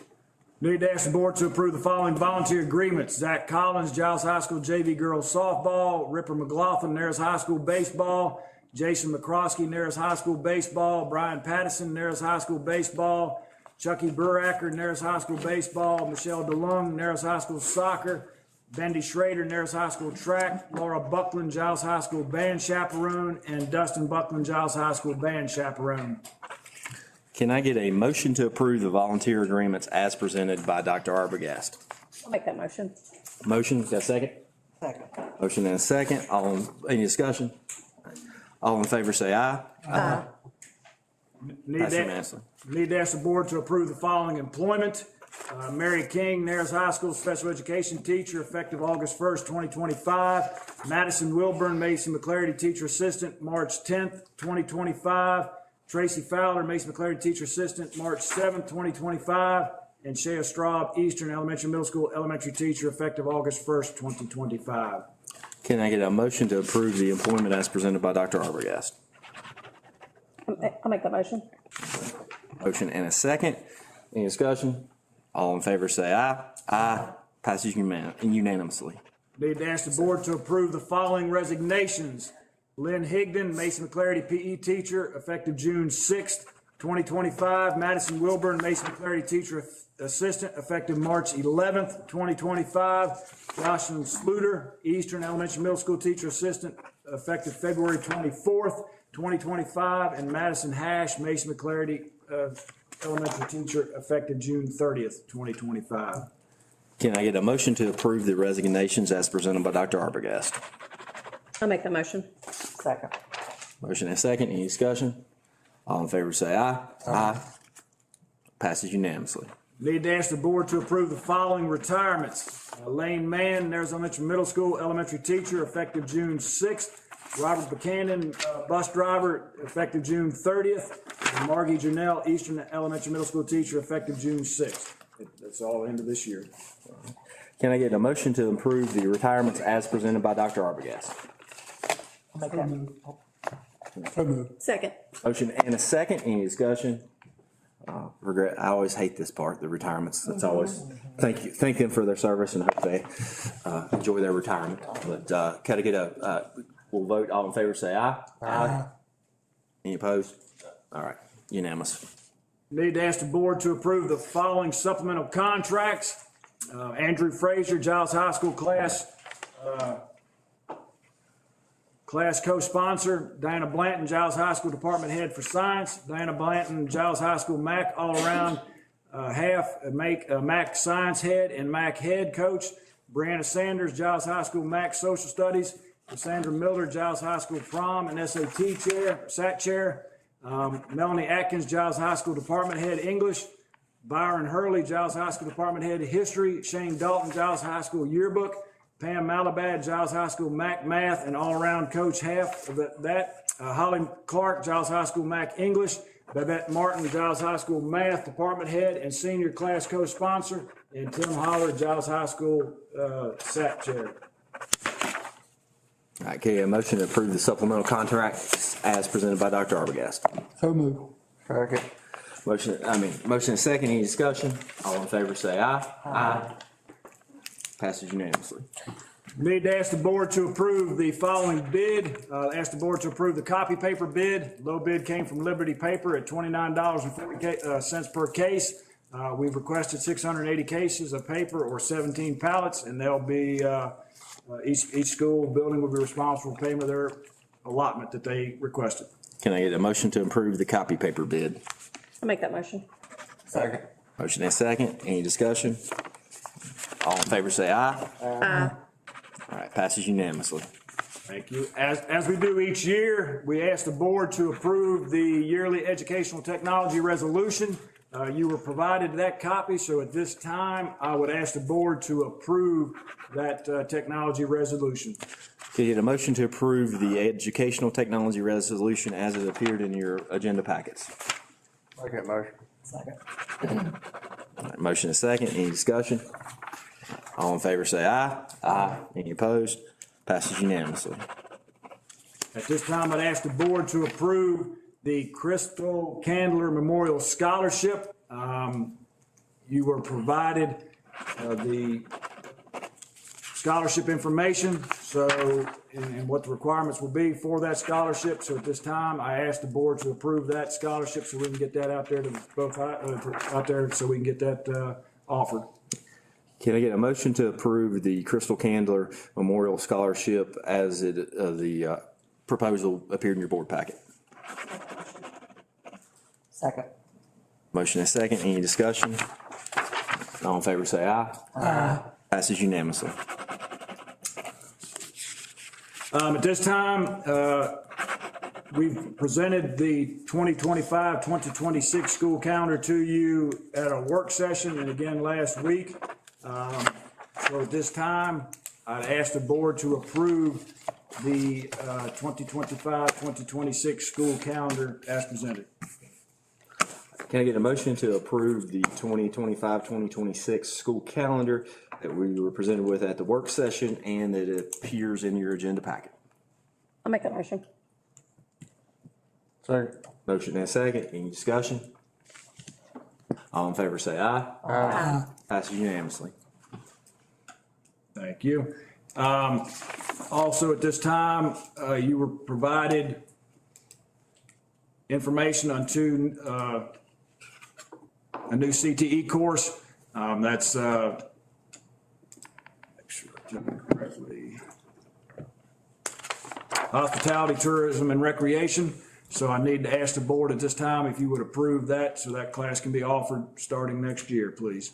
Need to ask the board to approve the following volunteer agreements. Zach Collins, Giles High School JV girls softball. Ripper McLaughlin, Nares High School baseball. Jason McCroskey, Nares High School baseball. Brian Pattison, Nares High School baseball. Chucky Buracker, Nares High School baseball. Michelle DeLung, Nares High School soccer. Bendy Schrader, Nares High School track. Laura Buckland, Giles High School band chaperone. And Dustin Buckland, Giles High School band chaperone. Can I get a motion to approve the volunteer agreements as presented by Dr. Arbogast? I'll make that motion. Motion, got a second? Second. Motion and a second. Any discussion? All in favor say aye. Aye. Need to ask the board to approve the following employment. Mary King, Nares High School special education teacher, effective August 1st, 2025. Madison Wilburn, Mason McClarity teacher assistant, March 10th, 2025. Tracy Fowler, Mason McClarity teacher assistant, March 7th, 2025. And Shea Straub, Eastern Elementary Middle School elementary teacher, effective August 1st, 2025. Can I get a motion to approve the employment as presented by Dr. Arbogast? I'll make that motion. Motion and a second. Any discussion? All in favor say aye. Aye. Passes unanimously. Need to ask the board to approve the following resignations. Lynn Higdon, Mason McClarity PE teacher, effective June 6th, 2025. Madison Wilburn, Mason McClarity teacher assistant, effective March 11th, 2025. Jocelyn Sluter, Eastern Elementary Middle School teacher assistant, effective February 24th, 2025. And Madison Hash, Mason McClarity elementary teacher, effective June 30th, 2025. Can I get a motion to approve the resignations as presented by Dr. Arbogast? I'll make that motion. Second. Motion and second. Any discussion? All in favor say aye. Aye. Passes unanimously. Need to ask the board to approve the following retirements. Lane Mann, Nares Elementary Middle School elementary teacher, effective June 6th. Robert Buchanan, bus driver, effective June 30th. And Margie Janelle, Eastern Elementary Middle School teacher, effective June 6th. That's all into this year. Can I get a motion to approve the retirements as presented by Dr. Arbogast? I'll make that. So moved. Second. Motion and a second. Any discussion? I always hate this part, the retirements. That's always, thank them for their service and hope they enjoy their retirement. But can I get we'll vote, all in favor say aye. Aye. Any opposed? All right, unanimous. Need to ask the board to approve the following supplemental contracts. Andrew Frazier, Giles High School class co-sponsor. Diana Blanton, Giles High School department head for science. Diana Blanton, Giles High School MAC all-around MAC science head and MAC head coach. Brianna Sanders, Giles High School MAC social studies. Cassandra Miller, Giles High School prom and SAT chair. Melanie Atkins, Giles High School department head English. Byron Hurley, Giles High School department head history. Shane Dalton, Giles High School yearbook. Pam Malabad, Giles High School MAC math and all-around coach half of that. Holly Clark, Giles High School MAC English. Babette Martin, Giles High School math department head and senior class co-sponsor. And Tim Holler, Giles High School SAT chair. All right, okay, a motion to approve the supplemental contracts as presented by Dr. Arbogast. So moved. Second. Motion and second. Any discussion? All in favor say aye. Aye. Passes unanimously. Need to ask the board to approve the following bid. Ask the board to approve the copy paper bid. Low bid came from Liberty Paper at $29.40 per case. We've requested 680 cases of paper or 17 pallets, and they'll be, each school building will be responsible for payment of their allotment that they requested. Can I get a motion to approve the copy paper bid? I'll make that motion. Second. Motion and second. Any discussion? All in favor say aye. Aye. All right, passes unanimously. Thank you. As we do each year, we ask the board to approve the yearly educational technology resolution. You were provided that copy, so at this time, I would ask the board to approve that technology resolution. Can I get a motion to approve the educational technology resolution as it appeared in your agenda packets? Make that motion. Second. All right, motion and second. Any discussion? All in favor say aye. Aye. Any opposed? Passes unanimously. At this time, I'd ask the board to approve the Crystal Candler Memorial Scholarship. You were provided the scholarship information, so, and what the requirements will be for that scholarship. So at this time, I ask the board to approve that scholarship so we can get that out there to both, out there so we can get that offered. Can I get a motion to approve the Crystal Candler Memorial Scholarship as the proposal appeared in your board packet? Second. Motion and second. Any discussion? All in favor say aye. Aye. Passes unanimously. At this time, we've presented the 2025-2026 school calendar to you at a work session and again last week. So at this time, I'd ask the board to approve the 2025-2026 school calendar as presented. Can I get a motion to approve the 2025-2026 school calendar that we were presented with at the work session and that it appears in your agenda packet? I'll make that motion. Second. Motion and second. Any discussion? All in favor say aye. Aye. Passes unanimously. Thank you. Also at this time, you were provided information on a new CTE course. That's, make sure I did it correctly. Hospitality, tourism, and recreation. So I need to ask the board at this time if you would approve that so that class can be offered starting next year, please.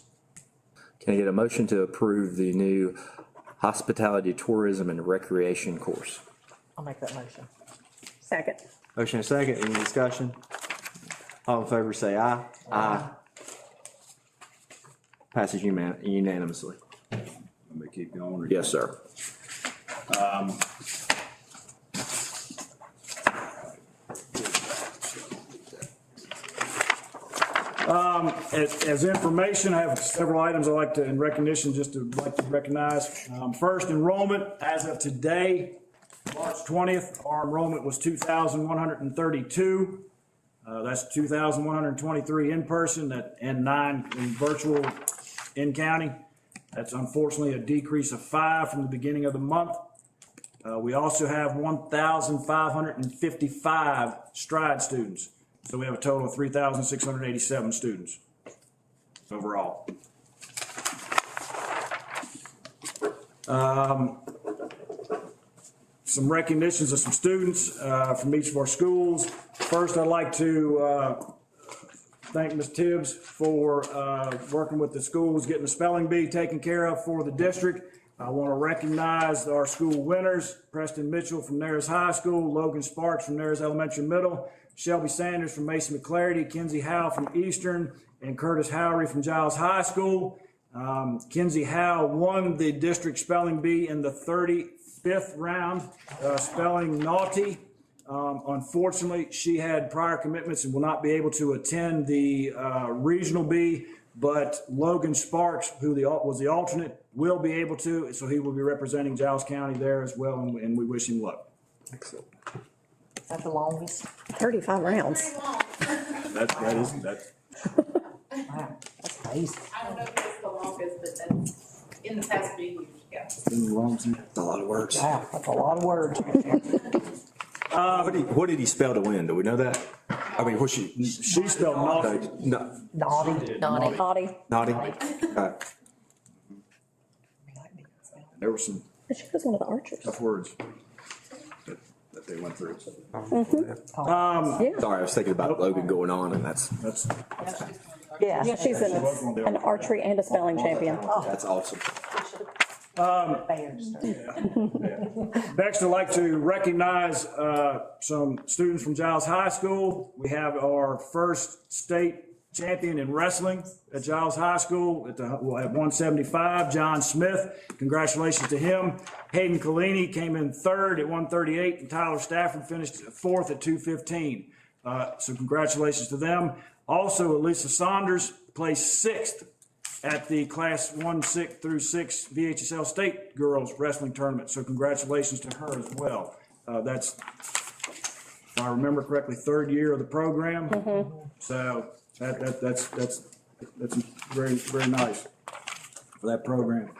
Can I get a motion to approve the new hospitality, tourism, and recreation course? I'll make that motion. Second. Motion and second. Any discussion? All in favor say aye. Aye. Passes unanimously. Let me keep going. Yes, sir. As information, I have several items I'd like to, in recognition, just to like to recognize. First, enrollment, as of today, March 20th, our enrollment was 2,132. That's 2,123 in person and 9 in virtual in county. That's unfortunately a decrease of 5 from the beginning of the month. We also have 1,555 stride students. So we have a total of 3,687 students overall. Some recognitions of some students from each of our schools. First, I'd like to thank Ms. Tibbs for working with the schools, getting the spelling bee taken care of for the district. I want to recognize our school winners, Preston Mitchell from Nares High School, Logan Sparks from Nares Elementary Middle, Shelby Sanders from Mason McClarty, Kenzie Howe from Eastern, and Curtis Howery from Giles High School. Kenzie Howe won the district spelling bee in the 35th round, spelling naughty. Unfortunately, she had prior commitments and will not be able to attend the regional bee, but Logan Sparks, who was the alternate, will be able to, so he will be representing Giles County there as well, and we wish him luck. Excellent. Is that the longest? 35 rounds. Wow, That's Wow, that's crazy. I don't know if it's the longest, but that's in the past few years, yeah. A lot of words. Wow, that's a lot of words. What did he spell to win? Do we know that? I I mean, what's she? She spelled naughty. No, Naughty. Naughty. naughty. There were some She was one of the archers. tough words that they went through. Yeah. Sorry, I was thinking about Logan going on, and that's Yeah, she's an archery and a spelling champion. that's awesome. Next, I'd like to recognize some students from Giles High School. We have our first state champion in wrestling at Giles High School we'll have 175, John Smith. Congratulations to him. Hayden Collini came in third at 138, and Tyler Stafford finished fourth at 215. So congratulations to them. Also, Elisa Saunders placed sixth at the Class 1-6 through 6 VHSL State Girls Wrestling Tournament. So congratulations to her as well. That's, if I remember correctly, third year of the program. So that's very, very nice for that program.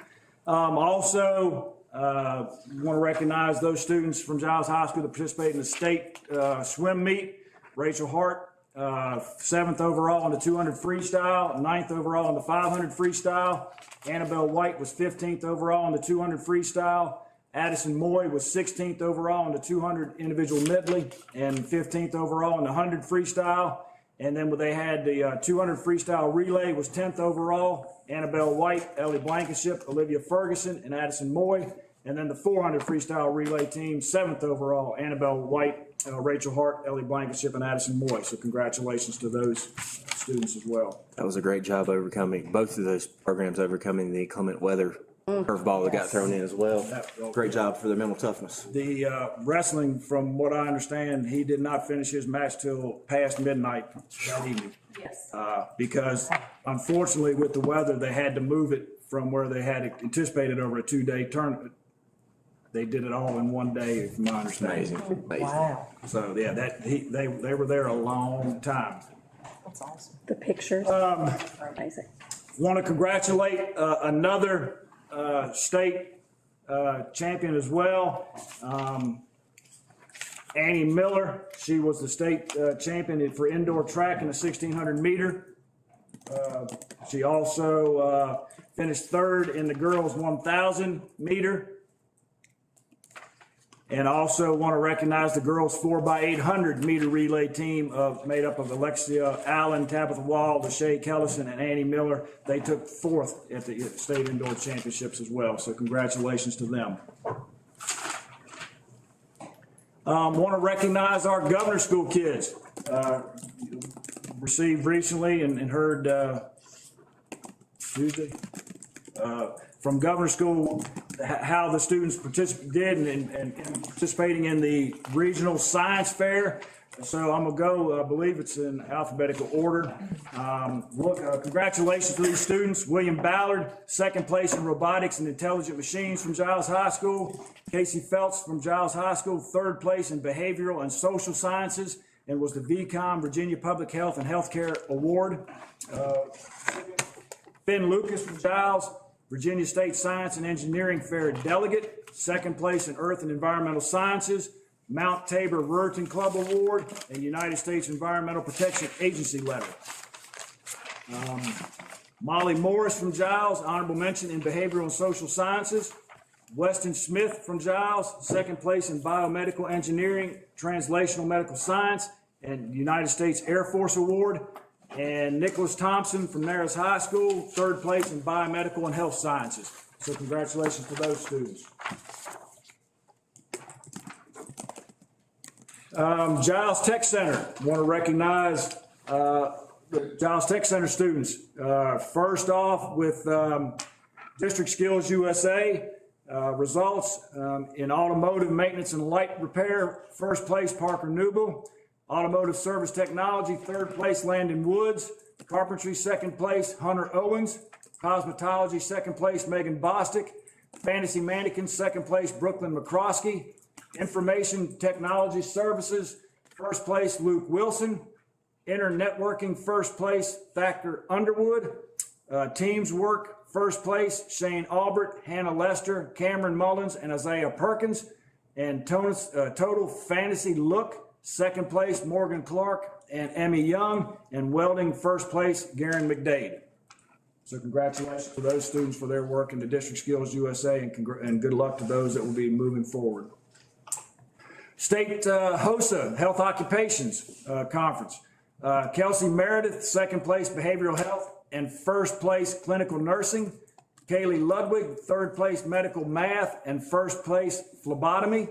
Also, want to recognize those students from Giles High School that participated in the state swim meet. Rachel Hart, 7th overall in the 200 freestyle, 9th overall in the 500 freestyle. Annabelle White was 15th overall in the 200 freestyle. Addison Moy was 16th overall in the 200 individual medley and 15th overall in the 100 freestyle. And then they had the 200 freestyle relay was 10th overall. Annabelle White, Ellie Blankenship, Olivia Ferguson, and Addison Moy. And then the 400 freestyle relay team, 7th overall, Annabelle White, Rachel Hart, Ellie Blankenship, and Addison Moy. So congratulations to those students as well. That was a great job overcoming, both of those programs overcoming the inclement weather curveball that got thrown in as well. Great job for their mental toughness. The wrestling, from what I understand, he did not finish his match till past midnight that evening. Yes. Because unfortunately with the weather, they had to move it from where they had anticipated over a 2-day tournament. They did it all in one day, from my understanding. Amazing. Wow. So, yeah, they were there a long time. That's awesome. The pictures are amazing. Want to congratulate another state champion as well. Annie Miller, she was the state champion for indoor track in the 1600 meter. She also finished third in the girls 1000 meter. And also want to recognize the girls 4x800 meter relay team made up of Alexia Allen, Tabitha Wall, Lachey Kellison, and Annie Miller. They took fourth at the state indoor championships as well. So congratulations to them. Want to recognize our Governor School kids. Received recently and heard Tuesday from Governor School how the students did and participating in the regional science fair. So I'm gonna go, I believe it's in alphabetical order. Congratulations to these students. William Ballard, second place in robotics and intelligent machines from Giles High School. Casey Phelps from Giles High School, third place in behavioral and social sciences, and was the VCOM Virginia Public Health and Healthcare Award. Finn Lucas from Giles, Virginia State Science and Engineering Fair delegate, second place in Earth and Environmental Sciences, Mount Tabor Ruritan Club Award, and United States Environmental Protection Agency letter. Molly Morris from Giles, honorable mention in Behavioral and Social Sciences. Weston Smith from Giles, second place in Biomedical Engineering, Translational Medical Science, and United States Air Force Award. And Nicholas Thompson from Narrows High School, third place in Biomedical and Health Sciences. So congratulations to those students. Giles Tech Center, want to recognize the Giles Tech Center students. First off with District Skills USA results in automotive maintenance and light repair. First place, Parker Newell. Automotive Service Technology, third place, Landon Woods. Carpentry, second place, Hunter Owens. Cosmetology, second place, Megan Bostick. Fantasy Mannequins, second place, Brooklyn McCroskey. Information Technology Services, first place, Luke Wilson. Internetworking, first place, Thacker Underwood. Teams Work, first place, Shane Albert, Hannah Lester, Cameron Mullins, and Isaiah Perkins. And Total Fantasy Look, second place, Morgan Clark, and Emmy Young, and welding first place, Garen McDade. So congratulations to those students for their work in the District Skills USA, and good luck to those that will be moving forward. State HOSA, Health Occupations Conference. Kelsey Meredith, second place Behavioral Health and first place Clinical Nursing. Kaylee Ludwig, third place Medical Math and first place Phlebotomy.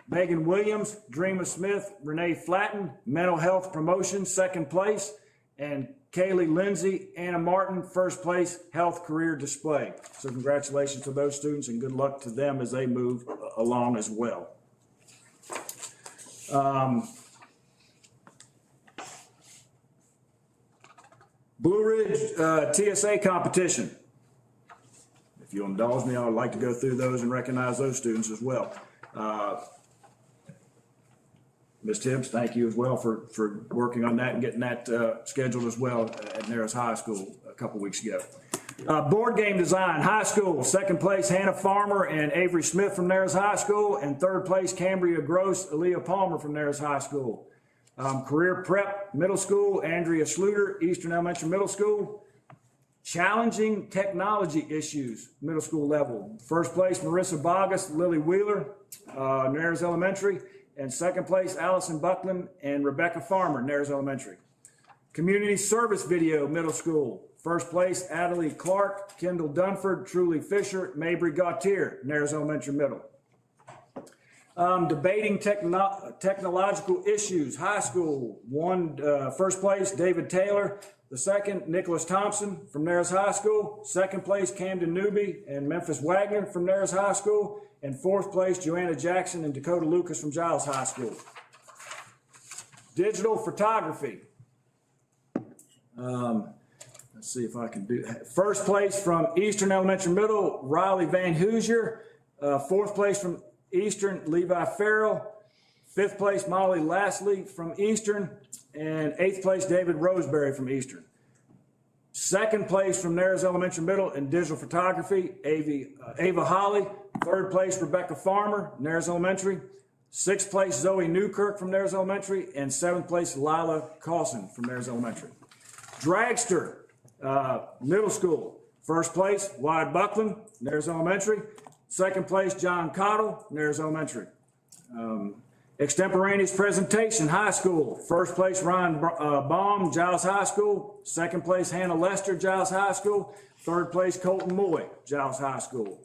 Megan Williams, Dreama Smith, Renee Flatten, Mental Health Promotion, second place. And Kaylee Lindsay, Anna Martin, first place Health Career Display. So congratulations to those students and good luck to them as they move along as well. Blue Ridge TSA competition. If you'll indulge me, I would like to go through those and recognize those students as well. Ms. Tibbs, thank you as well for working on that and getting that scheduled as well at Narrows High School a couple weeks ago. Board game design, high school, second place Hannah Farmer and Avery Smith from Narrows High School, and third place Cambria Gross, Aaliyah Palmer from Narrows High School. Career prep, middle school, Andrea Schluter, Eastern Elementary Middle School. Challenging technology issues, middle school level. First place Marissa Bogus, Lily Wheeler, Narrows Elementary, and second place Allison Buckland and Rebecca Farmer, Narrows Elementary. Community service video, middle school. First place Adelie Clark, Kendall Dunford, Truly Fisher, Mabry Gautier, Narrows Elementary Middle. Debating technological issues, high school. First place David Taylor. The second, Nicholas Thompson from Narrows High School. Second place, Camden Newby and Memphis Wagner from Narrows High School. And fourth place, Joanna Jackson and Dakota Lucas from Giles High School. Digital photography. Let's see if I can do that. First place from Eastern Elementary Middle, Riley Van Hoosier. Fourth place from Eastern, Levi Farrell. Fifth place, Molly Lastly from Eastern. And eighth place, David Roseberry from Eastern. Second place from Narrows Elementary Middle in digital photography, Ava Holly. Third place, Rebecca Farmer, Narrows Elementary. Sixth place, Zoe Newkirk from Narrows Elementary. And seventh place, Lila Carlson from Narrows Elementary. Dragster, middle school. First place, Wyatt Buckland, Narrows Elementary. Second place, John Cottle, Narrows Elementary. Extemporaneous presentation, high school. First place, Ryan Baum, Giles High School. Second place, Hannah Lester, Giles High School. Third place, Colton Moy, Giles High School.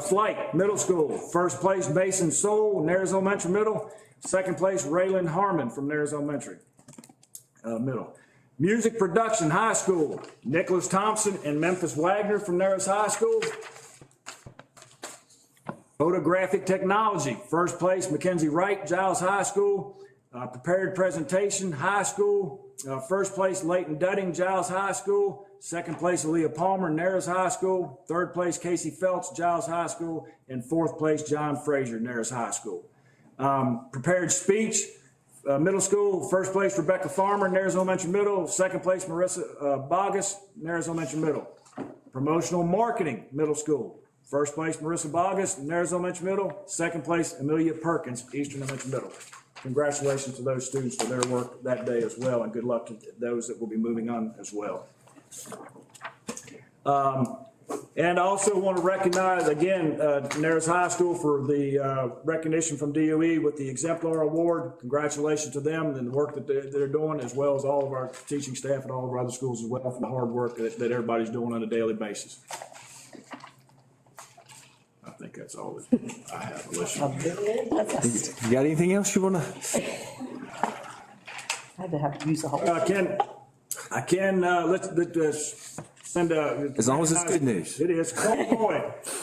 Flight, middle school. First place, Mason Soul, Narrows Elementary Middle. Second place, Raylan Harmon from Narrows Elementary Middle. Music production, high school. Nicholas Thompson and Memphis Wagner from Narrows High School. Photographic technology, first place, Mackenzie Wright, Giles High School. Prepared presentation, high school. First place, Leighton Dudding, Giles High School. Second place, Aaliyah Palmer, Narrows High School. Third place, Casey Phelps, Giles High School. And fourth place, John Frazier, Narrows High School. Prepared speech, middle school. First place, Rebecca Farmer, Narrows Elementary Middle. Second place, Marissa Bogus, Narrows Elementary Middle. Promotional marketing, middle school. First place, Marissa Bogus, Narrows Elementary Middle. Second place, Amelia Perkins, Eastern Elementary Middle. Congratulations to those students for their work that day as well, and good luck to those that will be moving on as well. And I also want to recognize, again, Narrows High School for the recognition from DOE with the Exemplar Award. Congratulations to them and the work that they're doing, as well as all of our teaching staff at all of our other schools as well for the hard work that everybody's doing on a daily basis. I think that's all that I have. You got anything else you want to? I had to have to use the whole. Let's send a. As long as it's good news. It is.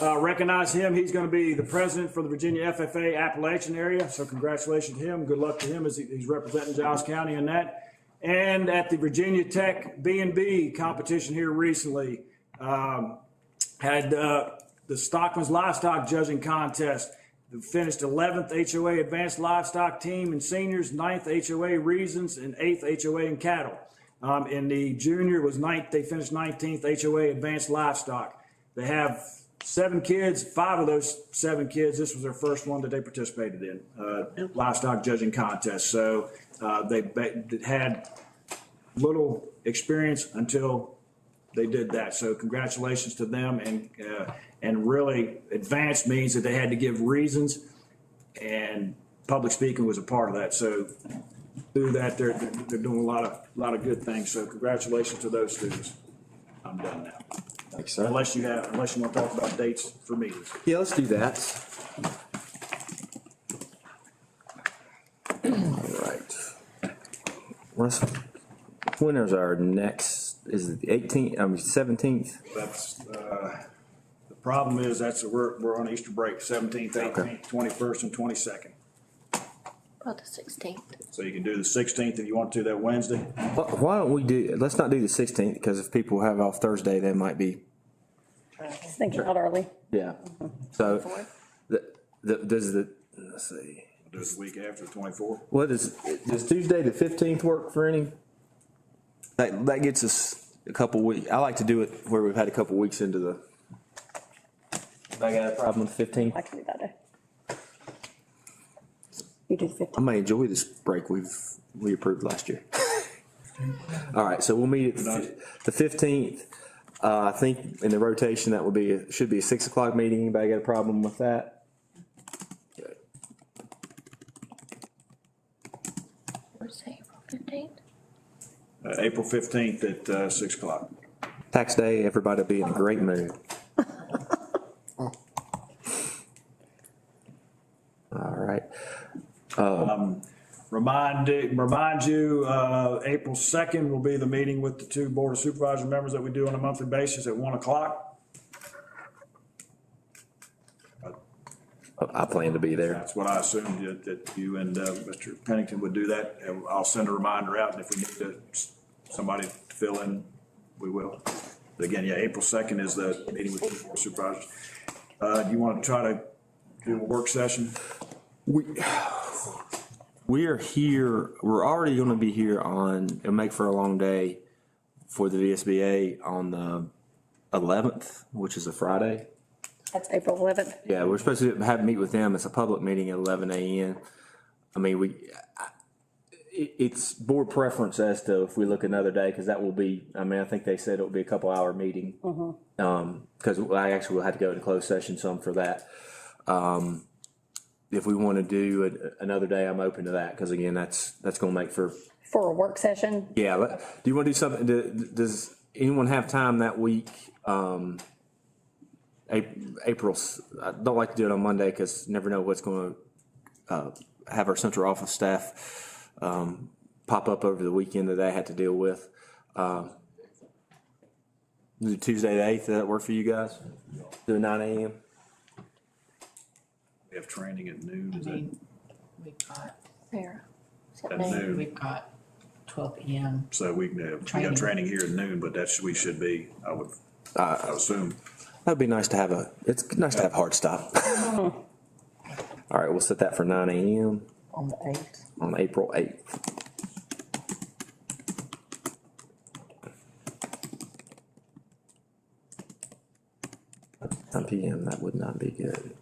Recognize him. He's going to be the president for the Virginia FFA Appalachian area. So congratulations to him. Good luck to him as he's representing Giles County in that. And at the Virginia Tech B&B competition here recently, had the Stockman's Livestock Judging Contest. Finished 11th HOA Advanced Livestock Team in seniors, 9th HOA Reasons, and 8th HOA in cattle. In the junior was 9th, they finished 19th HOA Advanced Livestock. They have 7 kids, 5 of those 7 kids, this was their first one that they participated in, livestock judging contest. So they had little experience until they did that. So congratulations to them, and really advanced means that they had to give reasons, and public speaking was a part of that. So through that, they're doing a lot of good things. So congratulations to those students. I'm done now. Thanks, sir. Unless you want to talk about dates for meetings. Yeah, let's do that. All right. When is our next, is it the 18th, 17th? That's, the problem is we're on Easter break, 17th, 18th, 21st, and 22nd. About the 16th. So you can do the 16th if you want to, that Wednesday. Why don't we let's not do the 16th, because if people have off Thursday, they might be. Just thinking out early. Yeah. So, let's see. Do it the week after, the 24th. What does Tuesday the 15th work for any? That gets us a couple weeks. I like to do it where we've had a couple weeks into the. I got a problem with 15th. I can do that day. You do the 15th. I may enjoy this break we approved last year. All right, so we'll meet at the 15th. I think in the rotation that should be a 6 o'clock meeting. Anybody got a problem with that? Good. Where's April 15th? April 15th at 6 o'clock. Tax day, everybody will be in a great mood. All right. Remind you, April 2nd will be the meeting with the 2 Board of Supervisor members that we do on a monthly basis at 1 o'clock. I plan to be there. That's what I assumed, that you and Mr. Pennington would do that. And I'll send a reminder out, and if we need somebody to fill in, we will. But again, yeah, April 2nd is the meeting with the Board of Supervisors. Do you want to try to do a work session? We are here, we're already going to be here it'll make for a long day for the VSBA on the 11th, which is a Friday. That's April 11th. Yeah, we're supposed to meet with them. It's a public meeting at 11 a.m. I mean, it's board preference as to if we look another day, because that will be, I think they said it will be a couple-hour meeting. Because I actually will have to go into closed session some for that. If we want to do another day, I'm open to that, because again, that's going to make for a work session. Yeah. Do you want to do something? Does anyone have time that week? April. I don't like to do it on Monday because never know what's going to have our central office staff pop up over the weekend that I had to deal with. Tuesday the 8th. Does that work for you guys? Do 9 a.m. We have training at noon, is it? We've got, Sarah. At noon. We've got 12 p.m. So we got training here at noon, but we should be, I would assume. That'd be nice to have it's nice to have hard stop. All right, we'll set that for 9 a.m. On the 8th. On April 8th. At 9 p.m. That would not be good.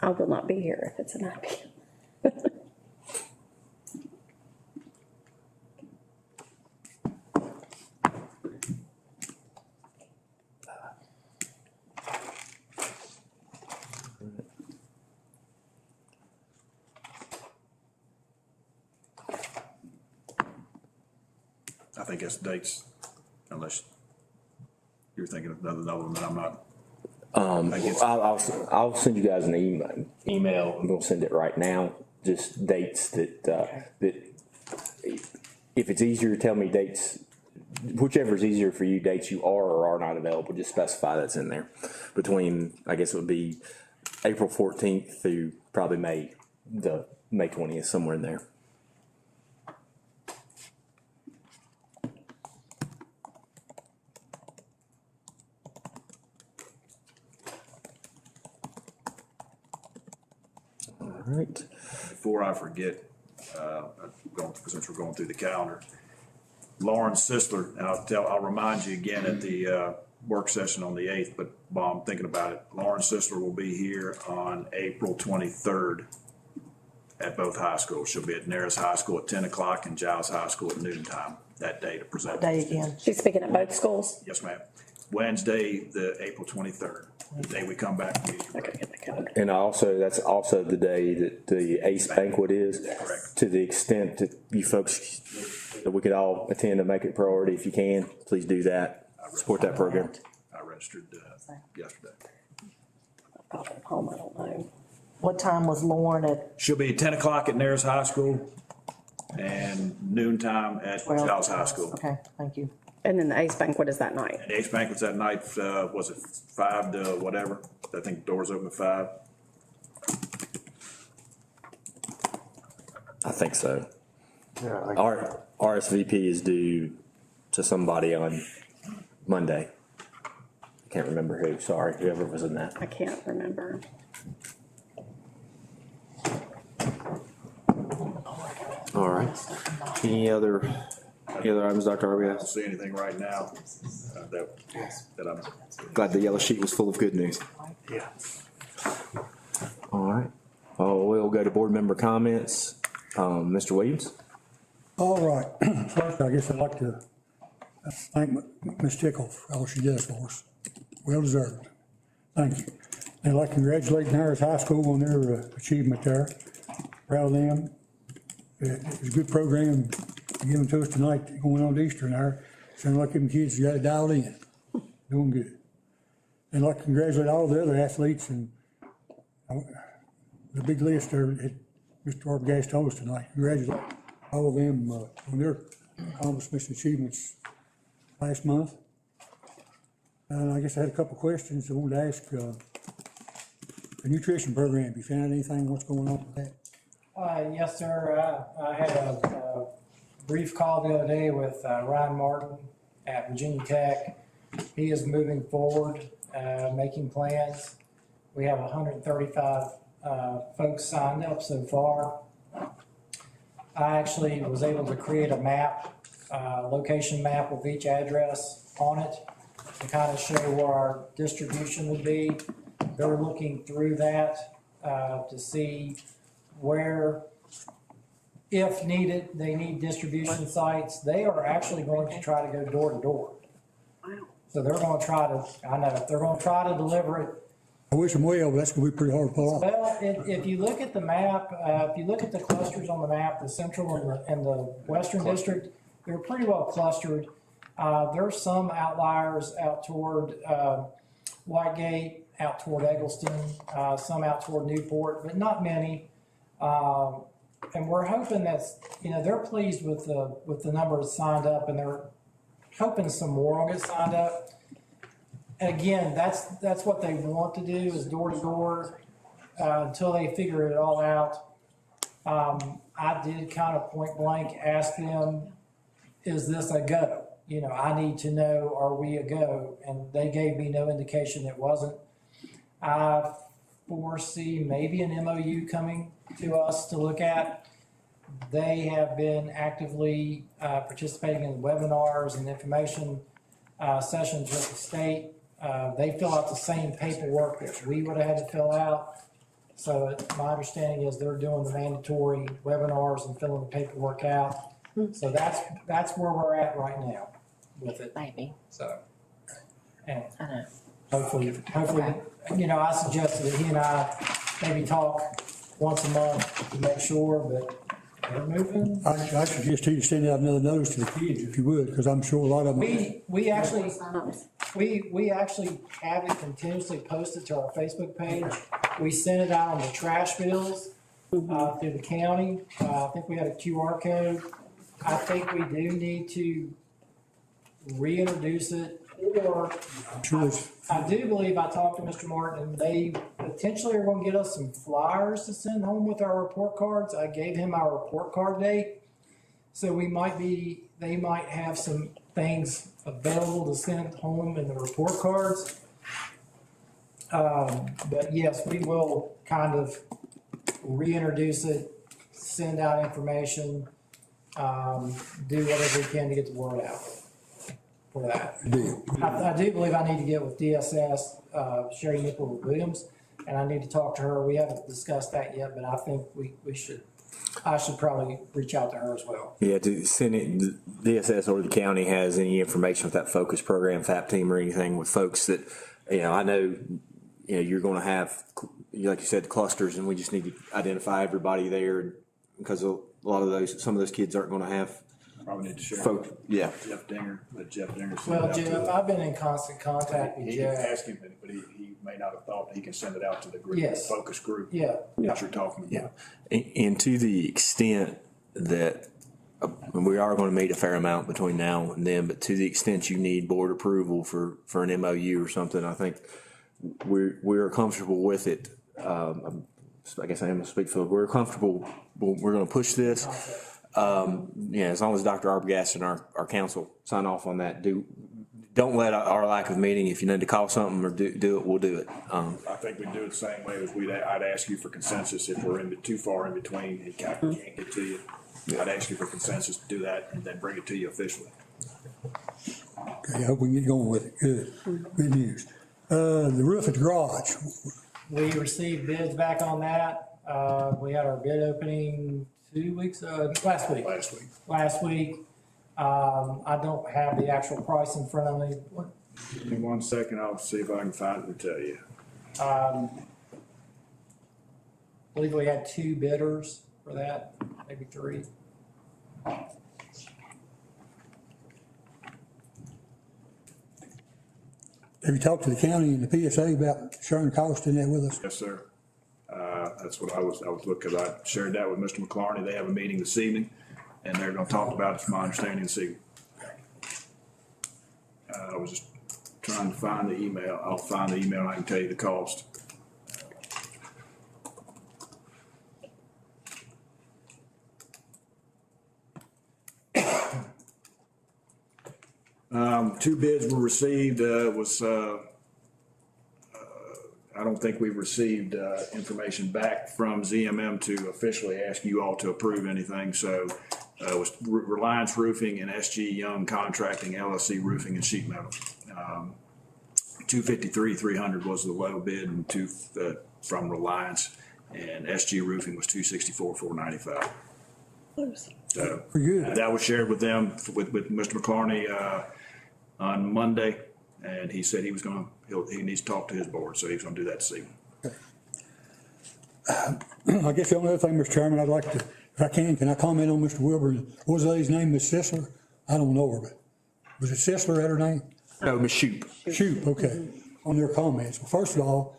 I will not be here if it's a 9 p.m. I think it's dates, unless you're thinking of another one that I'm not. I'll send you guys an email. I'm gonna send it right now. Just dates that if it's easier, tell me dates. Whichever is easier for you, dates you are or are not available. Just specify that's in there. Between, I guess it would be April 14th through probably May 20th, somewhere in there. All right. Before I forget, since we're going through the calendar, Lauren Sisler, and I'll remind you again at the work session on the 8th, but while I'm thinking about it, Lauren Sisler will be here on April 23rd at both high schools. She'll be at Neris High School at 10 o'clock and Giles High School at noon time that day to present. Day again. She's speaking at both schools? Yes, ma'am. Wednesday, the April 23rd, the day we come back. And also, that's also the day that the ACE banquet is. Correct. To the extent that you folks, that we could all attend and make it a priority, if you can, please do that. Support that program. I registered yesterday. I'll at home, I don't know. What time was Lauren at? She'll be at 10 o'clock at Neris High School and noon time at 12? Giles High School. Okay, thank you. And then the ACE banquet is that night? And the ACE banquet's that night, was it 5 to whatever? I think the doors open at 5. I think so. Yeah, like- Our RSVP is due to somebody on Monday. Can't remember who, sorry, whoever was in that. I can't remember. All right. Any other items, Dr. I Arby? don't see anything right now that I'm. Glad the yellow sheet was full of good news. Yeah. All right. Oh, we'll go to board member comments. Mr. Williams? All right. First, I guess I'd like to thank Ms. Tickle for all she does for us. Well deserved. Thank you. And I'd like to congratulate Harris High School on their achievement there. Proud of them. It was a good program given to us tonight going on to Easter there. Sound like them kids got it dialed in. Doing good. And I'd like to congratulate all the other athletes and the big list there that Mr. Arbogast told us tonight. Congratulate all of them on their accomplishments and achievements last month. And I guess I had a couple of questions I wanted to ask. The nutrition program, have you found anything, what's going on with that? Yes, sir. I had a brief call the other day with Ryan Martin at Virginia Tech. He is moving forward, making plans. We have 135 folks signed up so far. I actually was able to create a map, location map with each address on it to kind of show where our distribution would be. They're looking through that to see where, if needed, they need distribution sites. They are actually going to try to go door to door. So they're going to try to, I know, they're going to try to deliver it. I wish them well, but that's gonna be pretty hard to pull off. Well, if you look at the map, if you look at the clusters on the map, the central and the western district, they're pretty well clustered. There's some outliers out toward Whitegate, out toward Eggleston, some out toward Newport, but not many. And we're hoping that, they're pleased with the numbers signed up, and they're hoping some more will get signed up. Again, that's what they want to do, is door to door, until they figure it all out. I did kind of point blank ask them, is this a go? I need to know, are we a go? And they gave me no indication it wasn't. I foresee maybe an MOU coming to us to look at. They have been actively participating in webinars and information sessions with the state. They fill out the same paperwork that we would have had to fill out. So my understanding is they're doing the mandatory webinars and filling the paperwork out. So that's where we're at right now with it. Maybe. So, and I know. hopefully, I suggested that he and I maybe talk once a month to make sure, but they're moving. I suggest you send out another notice to the kids if you would, because I'm sure a lot of them. We actually have it continuously posted to our Facebook page. We send it out on the trash bills through the county. I think we had a QR code. I think we do need to reintroduce it, or I do believe I talked to Mr. Martin, and they potentially are going to get us some flyers to send home with our report cards. I gave him our report card date, so they might have some things available to send home in the report cards. But yes, we will kind of reintroduce it, send out information, do whatever we can to get the word out. for that. Deal. I do believe I need to get with DSS, Sherry Nickel Williams, and I need to talk to her. We haven't discussed that yet, but I think I should probably reach out to her as well. Yeah, to send it, DSS or the county has any information with that focus program, FAP team or anything with folks that, I know, you're going to have, like you said, clusters, and we just need to identify everybody there because a lot of some of those kids aren't going to have. Probably need to share. Yeah. Jeff Dinger, let Jeff Dinger send it Well, out to Jeff, I've been in constant contact with He can Jeff. ask him, but he may not have thought that he can send it out to the group, Yes. focus group. Yeah. That you're talking about. And to the extent that we are going to meet a fair amount between now and then, but to the extent you need board approval for an MOU or something, I think we're comfortable with it. I guess I am going to speak for, we're comfortable, we're going to push this. As long as Dr. Arbogast and our council sign off on that, don't let our lack of meeting, if you need to call something or do it, we'll do it. I think we'd do it the same way as I'd ask you for consensus if we're too far in between and can't get to you. I'd ask you for consensus to do that and then bring it to you officially. Okay, I hope we can get going with it. Good news. The roof at the garage. We received bids back on that. We had our bid opening last week. Last week. I don't have the actual price in front of me. Give me 1 second, I'll see if I can find it and tell you. I believe we had 2 bidders for that, maybe 3. Have you talked to the county and the PSA about sharing cost in that with us? Yes, sir. That's what I was looking, because I shared that with Mr. McClarney. They have a meeting this evening, and they're gonna talk about it, from my understanding, this evening. I was just trying to find the email. I'll find the email and I can tell you the cost. Two bids were received, I don't think we've received information back from ZMM to officially ask you all to approve anything. So it was Reliance Roofing and SG Young Contracting, LLC Roofing and Sheet Metal. $253,300 was the low bid, and from Reliance, and SG Roofing was $264,495. So that was shared with them with Mr. McClarney on Monday. And he said he needs to talk to his board, so he's gonna do that this evening. I guess the only other thing, Mr. Chairman, I'd like to, if I can I comment on Mr. Wilbur? What was the lady's name, Miss Sisler? I don't know her, but was it Sisler, that her name? No, Miss Shoop. Shoop, okay, on their comments. Well, first of all,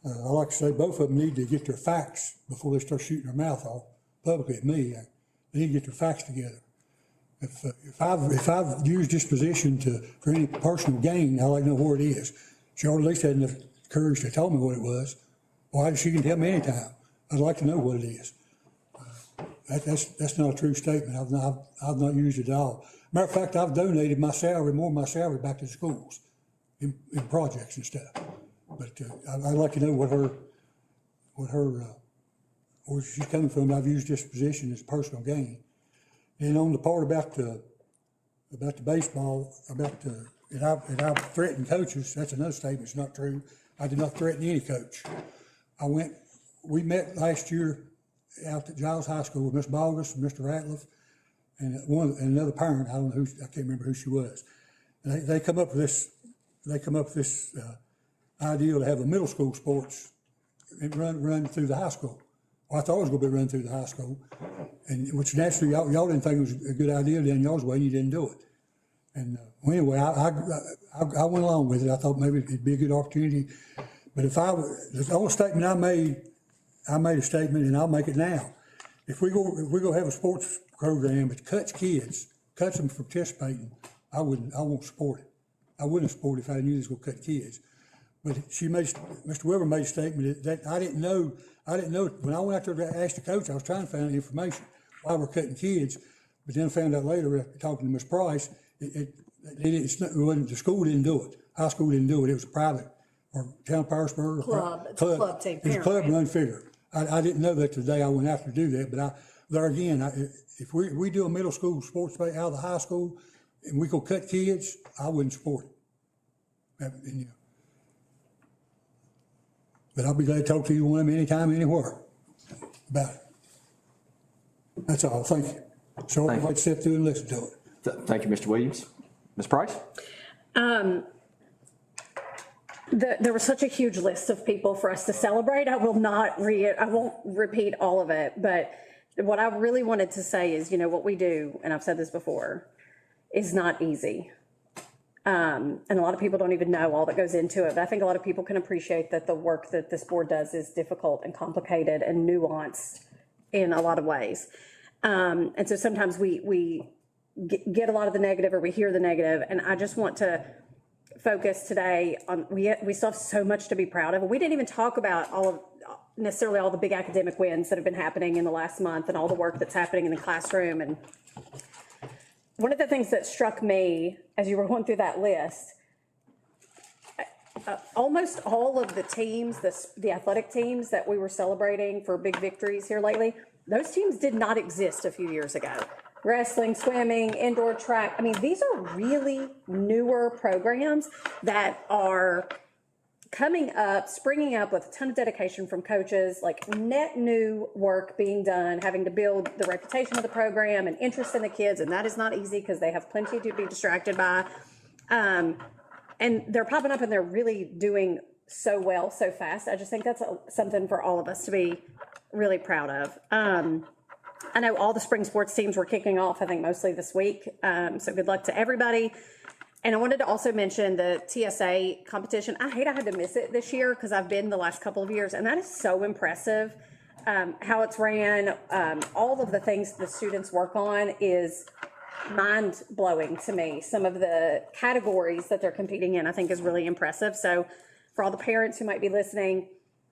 I like to say both of them need to get their facts before they start shooting their mouth off publicly at me. They need to get their facts together. If I've used this position for any personal gain, I'd like to know where it is. She ought at least had enough courage to tell me what it was. Why, she can tell me anytime. I'd like to know what it is. That's not a true statement. I've not used it at all. Matter of fact, I've donated more of my salary back to the schools in projects and stuff. But I'd like to know where she's coming from. I've used this position as personal gain. And on the part about the baseball, and I've threatened coaches, that's another statement, it's not true. I did not threaten any coach. We met last year out at Giles High School with Miss Bogus and Mr. Ratliff and another parent, I don't know I can't remember who she was. And they come up with this idea to have a middle school sports and run through the high school. Well, I thought it was gonna be run through the high school, and which naturally y'all didn't think it was a good idea then y'all's way, and you didn't do it. And anyway, I went along with it. I thought maybe it'd be a good opportunity. But the only statement I made a statement, and I'll make it now. If we go have a sports program that cuts them from participating, I won't support it. I wouldn't support it if I knew this was gonna cut kids. But Mr. Weber made a statement that I didn't know. When I went out there to ask the coach, I was trying to find information why we're cutting kids, but then found out later, talking to Ms. Price, the school didn't do it. High school didn't do it. It was a private or town of Parisburg club. It's a club take It was a club run figure. I didn't know that today. I went after to do that, but there again, if we do a middle school sports out of the high school, and we go cut kids, I wouldn't support it. And, but I'll be glad to talk to you one of them anytime, anywhere about it. That's all, thank you. So I'd like to sit through and listen to it. Thank you, Mr. Williams. Ms. Price? There was such a huge list of people for us to celebrate. I won't repeat all of it, but what I really wanted to say is, what we do, and I've said this before, is not easy. And a lot of people don't even know all that goes into it, but I think a lot of people can appreciate that the work that this board does is difficult and complicated and nuanced in a lot of ways. And so sometimes we get a lot of the negative, or we hear the negative, and I just want to focus today on, we still have so much to be proud of. We didn't even talk about necessarily all the big academic wins that have been happening in the last month and all the work that's happening in the classroom. And one of the things that struck me as you were going through that list, almost all of the teams, the athletic teams that we were celebrating for big victories here lately, those teams did not exist a few years ago. Wrestling, swimming, indoor track. I mean, these are really newer programs that are coming up, springing up with a ton of dedication from coaches, like net new work being done, having to build the reputation of the program and interest in the kids. And that is not easy because they have plenty to be distracted by. And they're popping up and they're really doing so well, so fast. I just think that's something for all of us to be really proud of. I know all the spring sports teams were kicking off, I think mostly this week. So good luck to everybody. And I wanted to also mention the TSA competition. I hate I had to miss it this year because I've been the last couple of years, and that is so impressive. How it's ran, all of the things the students work on is mind-blowing to me. Some of the categories that they're competing in, I think, is really impressive. So for all the parents who might be listening,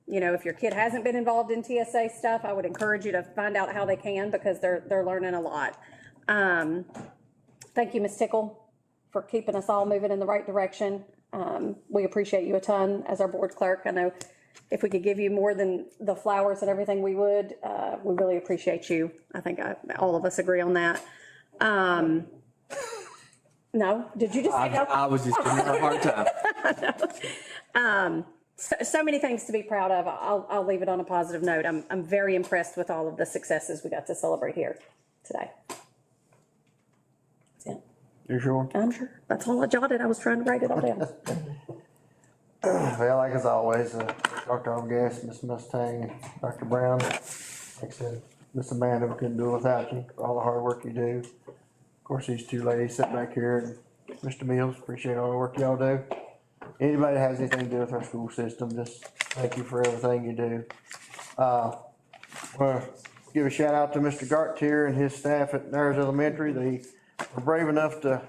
if your kid hasn't been involved in TSA stuff, I would encourage you to find out how they can, because they're learning a lot. Thank you, Ms. Tickle, for keeping us all moving in the right direction. We appreciate you a ton as our board clerk. I know if we could give you more than the flowers and everything, we would. We really appreciate you. I think all of us agree on that. No, did you just say no? I was just giving her a hard time. So many things to be proud of. I'll leave it on a positive note. I'm very impressed with all of the successes we got to celebrate here today. That's it. You sure? I'm sure. That's all I jotted. I was trying to write it all down. Well, like as always, Dr. Algas, Ms. Mustang, and Dr. Brown, like I said, Miss Amanda, we couldn't do it without you, for all the hard work you do. Of course, these two ladies sitting back here, and Mr. Mills, appreciate all the work y'all do. Anybody that has anything to do with our school system, just thank you for everything you do. Well, give a shout out to Mr. Gart here and his staff at Nares Elementary. They were brave enough to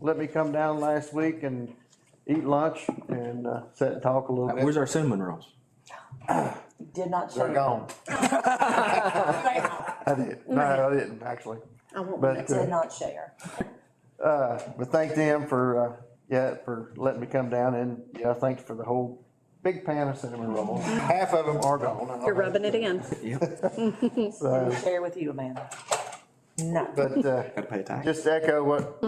let me come down last week and eat lunch and sit and talk a little bit. Where's our cinnamon rolls? Did not They're share. gone. I did. No, I didn't, actually. But, Did not share. but thank them for letting me come down, and thanks for the whole big pan of cinnamon rolls. Half of them are gone. You're rubbing it in. So, Share with you, Amanda. No. but Gotta pay a tax. just to echo what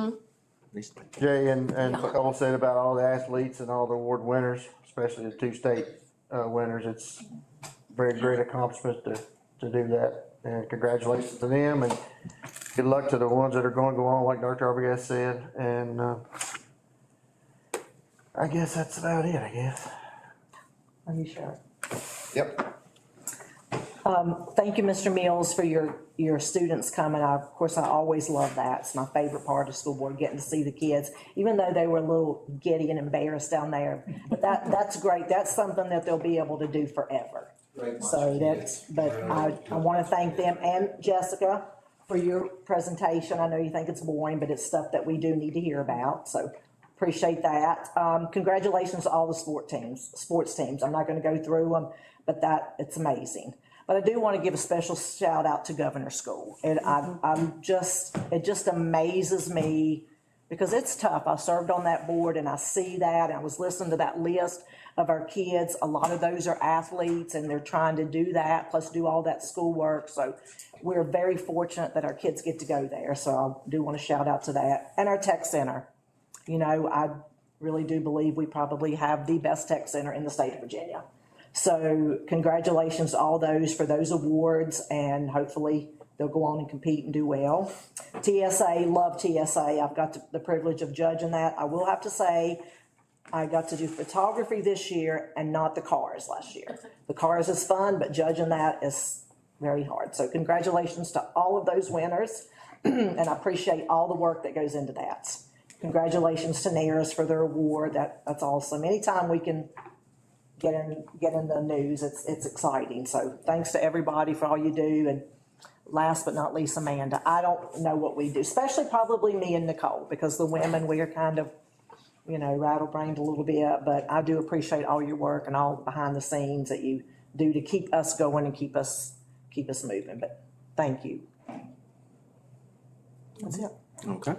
Jay and Cole said about all the athletes and all the award winners, especially the two state winners. It's a very great accomplishment to do that, and congratulations to them, and good luck to the ones that are going to go on, like Dr. Arbogast said, and I guess that's about it, I guess. Are you sure? Yep. Thank you, Mr. Mills, for your students coming. Of course, I always love that. It's my favorite part of school board, getting to see the kids, even though they were a little giddy and embarrassed down there. But that's great. That's something that they'll be able to do forever. So I want to thank them and Jessica for your presentation. I know you think it's boring, but it's stuff that we do need to hear about. So appreciate that. Congratulations to all the sports teams. I'm not going to go through them, but it's amazing. But I do want to give a special shout out to Governor School. It just amazes me because it's tough. I served on that board and I see that, and I was listening to that list of our kids. A lot of those are athletes and they're trying to do that, plus do all that schoolwork. So we're very fortunate that our kids get to go there. So I do want to shout out to that. And our tech center. You know, I really do believe we probably have the best tech center in the state of Virginia. So congratulations to all those for those awards, and hopefully they'll go on and compete and do well. TSA, love TSA. I've got the privilege of judging that. I will have to say, I got to do photography this year and not the cars last year. The cars is fun, but judging that is very hard. So congratulations to all of those winners, and I appreciate all the work that goes into that. Congratulations to NARES for their award. That's awesome. Anytime we can get in the news, it's exciting. So thanks to everybody for all you do. And last but not least, Amanda. I don't know what we do, especially probably me and Nicole, because the women, we are kind of, you know, rattle-brained a little bit, but I do appreciate all your work and all behind the scenes that you do to keep us going and keep us moving. But thank you. That's it. Okay.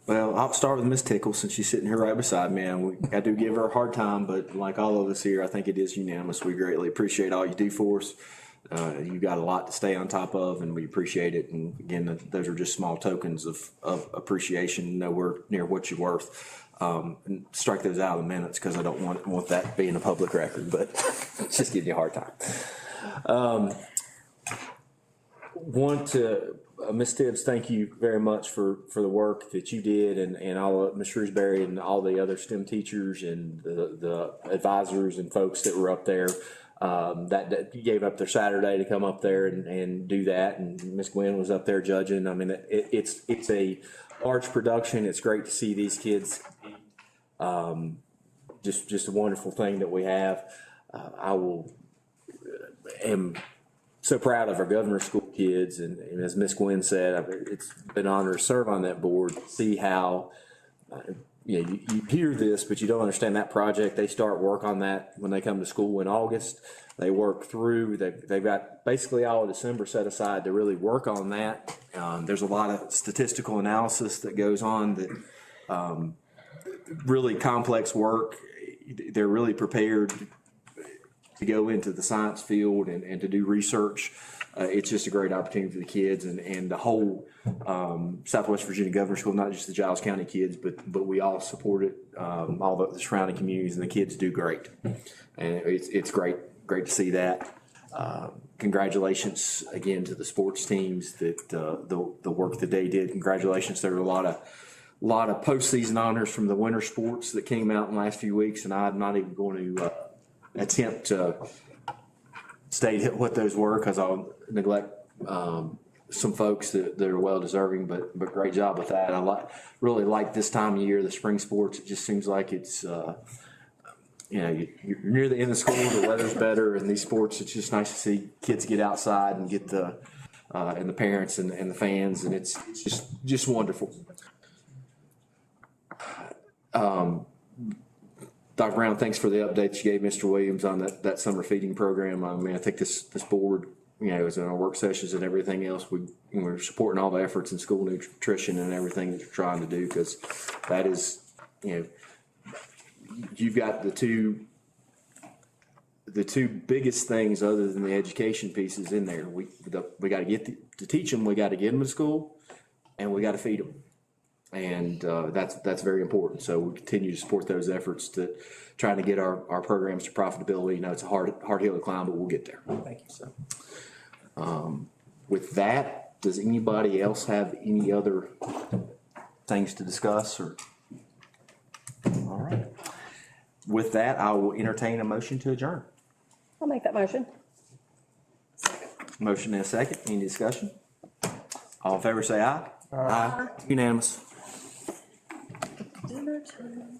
Well, I'll start with Miss Tickle, since she's sitting here right beside me, and I do give her a hard time, but like all of us here, I think it is unanimous. We greatly appreciate all you do for us. You've got a lot to stay on top of, and we appreciate it. And again, those are just small tokens of appreciation, nowhere near what you're worth. And strike those out of the minutes, because I don't want that being a public record, but just give you a hard time. Want to Ms. Tibbs, thank you very much for the work that you did, and all of Ms. Shrewsbury and all the other STEM teachers and the advisors and folks that were up there, that gave up their Saturday to come up there and do that. And Ms. Gwen was up there judging. I mean, it's a large production. It's great to see these kids. Just a wonderful thing that we have. Am so proud of our governor's school kids, and as Ms. Gwen said, it's been an honor to serve on that board. See how you hear this, but you don't understand that project. They start work on that when they come to school in August. They work through. They've got basically all of December set aside to really work on that. There's a lot of statistical analysis that goes on, that really complex work. They're really prepared to go into the science field and to do research. It's just a great opportunity for the kids and the whole Southwest Virginia Governor's School, not just the Giles County kids, but we all support it, all the surrounding communities, and the kids do great. And it's great to see that. Congratulations again to the sports teams that the work that they did. Congratulations. There were a lot of postseason honors from the winter sports that came out in the last few weeks, and I'm not even going to attempt to state what those were, because I'll neglect some folks that are well deserving, but great job with that. I really like this time of year, the spring sports. It just seems like it's you're near the end of school, the weather's better, and these sports, it's just nice to see kids get outside and get and the parents and the fans, and it's just wonderful. Dr. Brown, thanks for the updates you gave Mr. Williams on that summer feeding program. I mean, I think this board, is in our work sessions and everything else, we're supporting all the efforts in school nutrition and everything that you're trying to do, because that is, you've got the two biggest things other than the education pieces in there. We got to get to teach them, we got to get them to school, and we got to feed them. And that's very important. So we continue to support those efforts to trying to get our programs to profitability. It's a hard hill to climb, but we'll get there. Thank you. So with that, does anybody else have any other things to discuss? Or all right. With that, I will entertain a motion to adjourn. I'll make that motion. Motion and a second. Any discussion? All in favor say aye. Aye. Unanimous. Dinner time.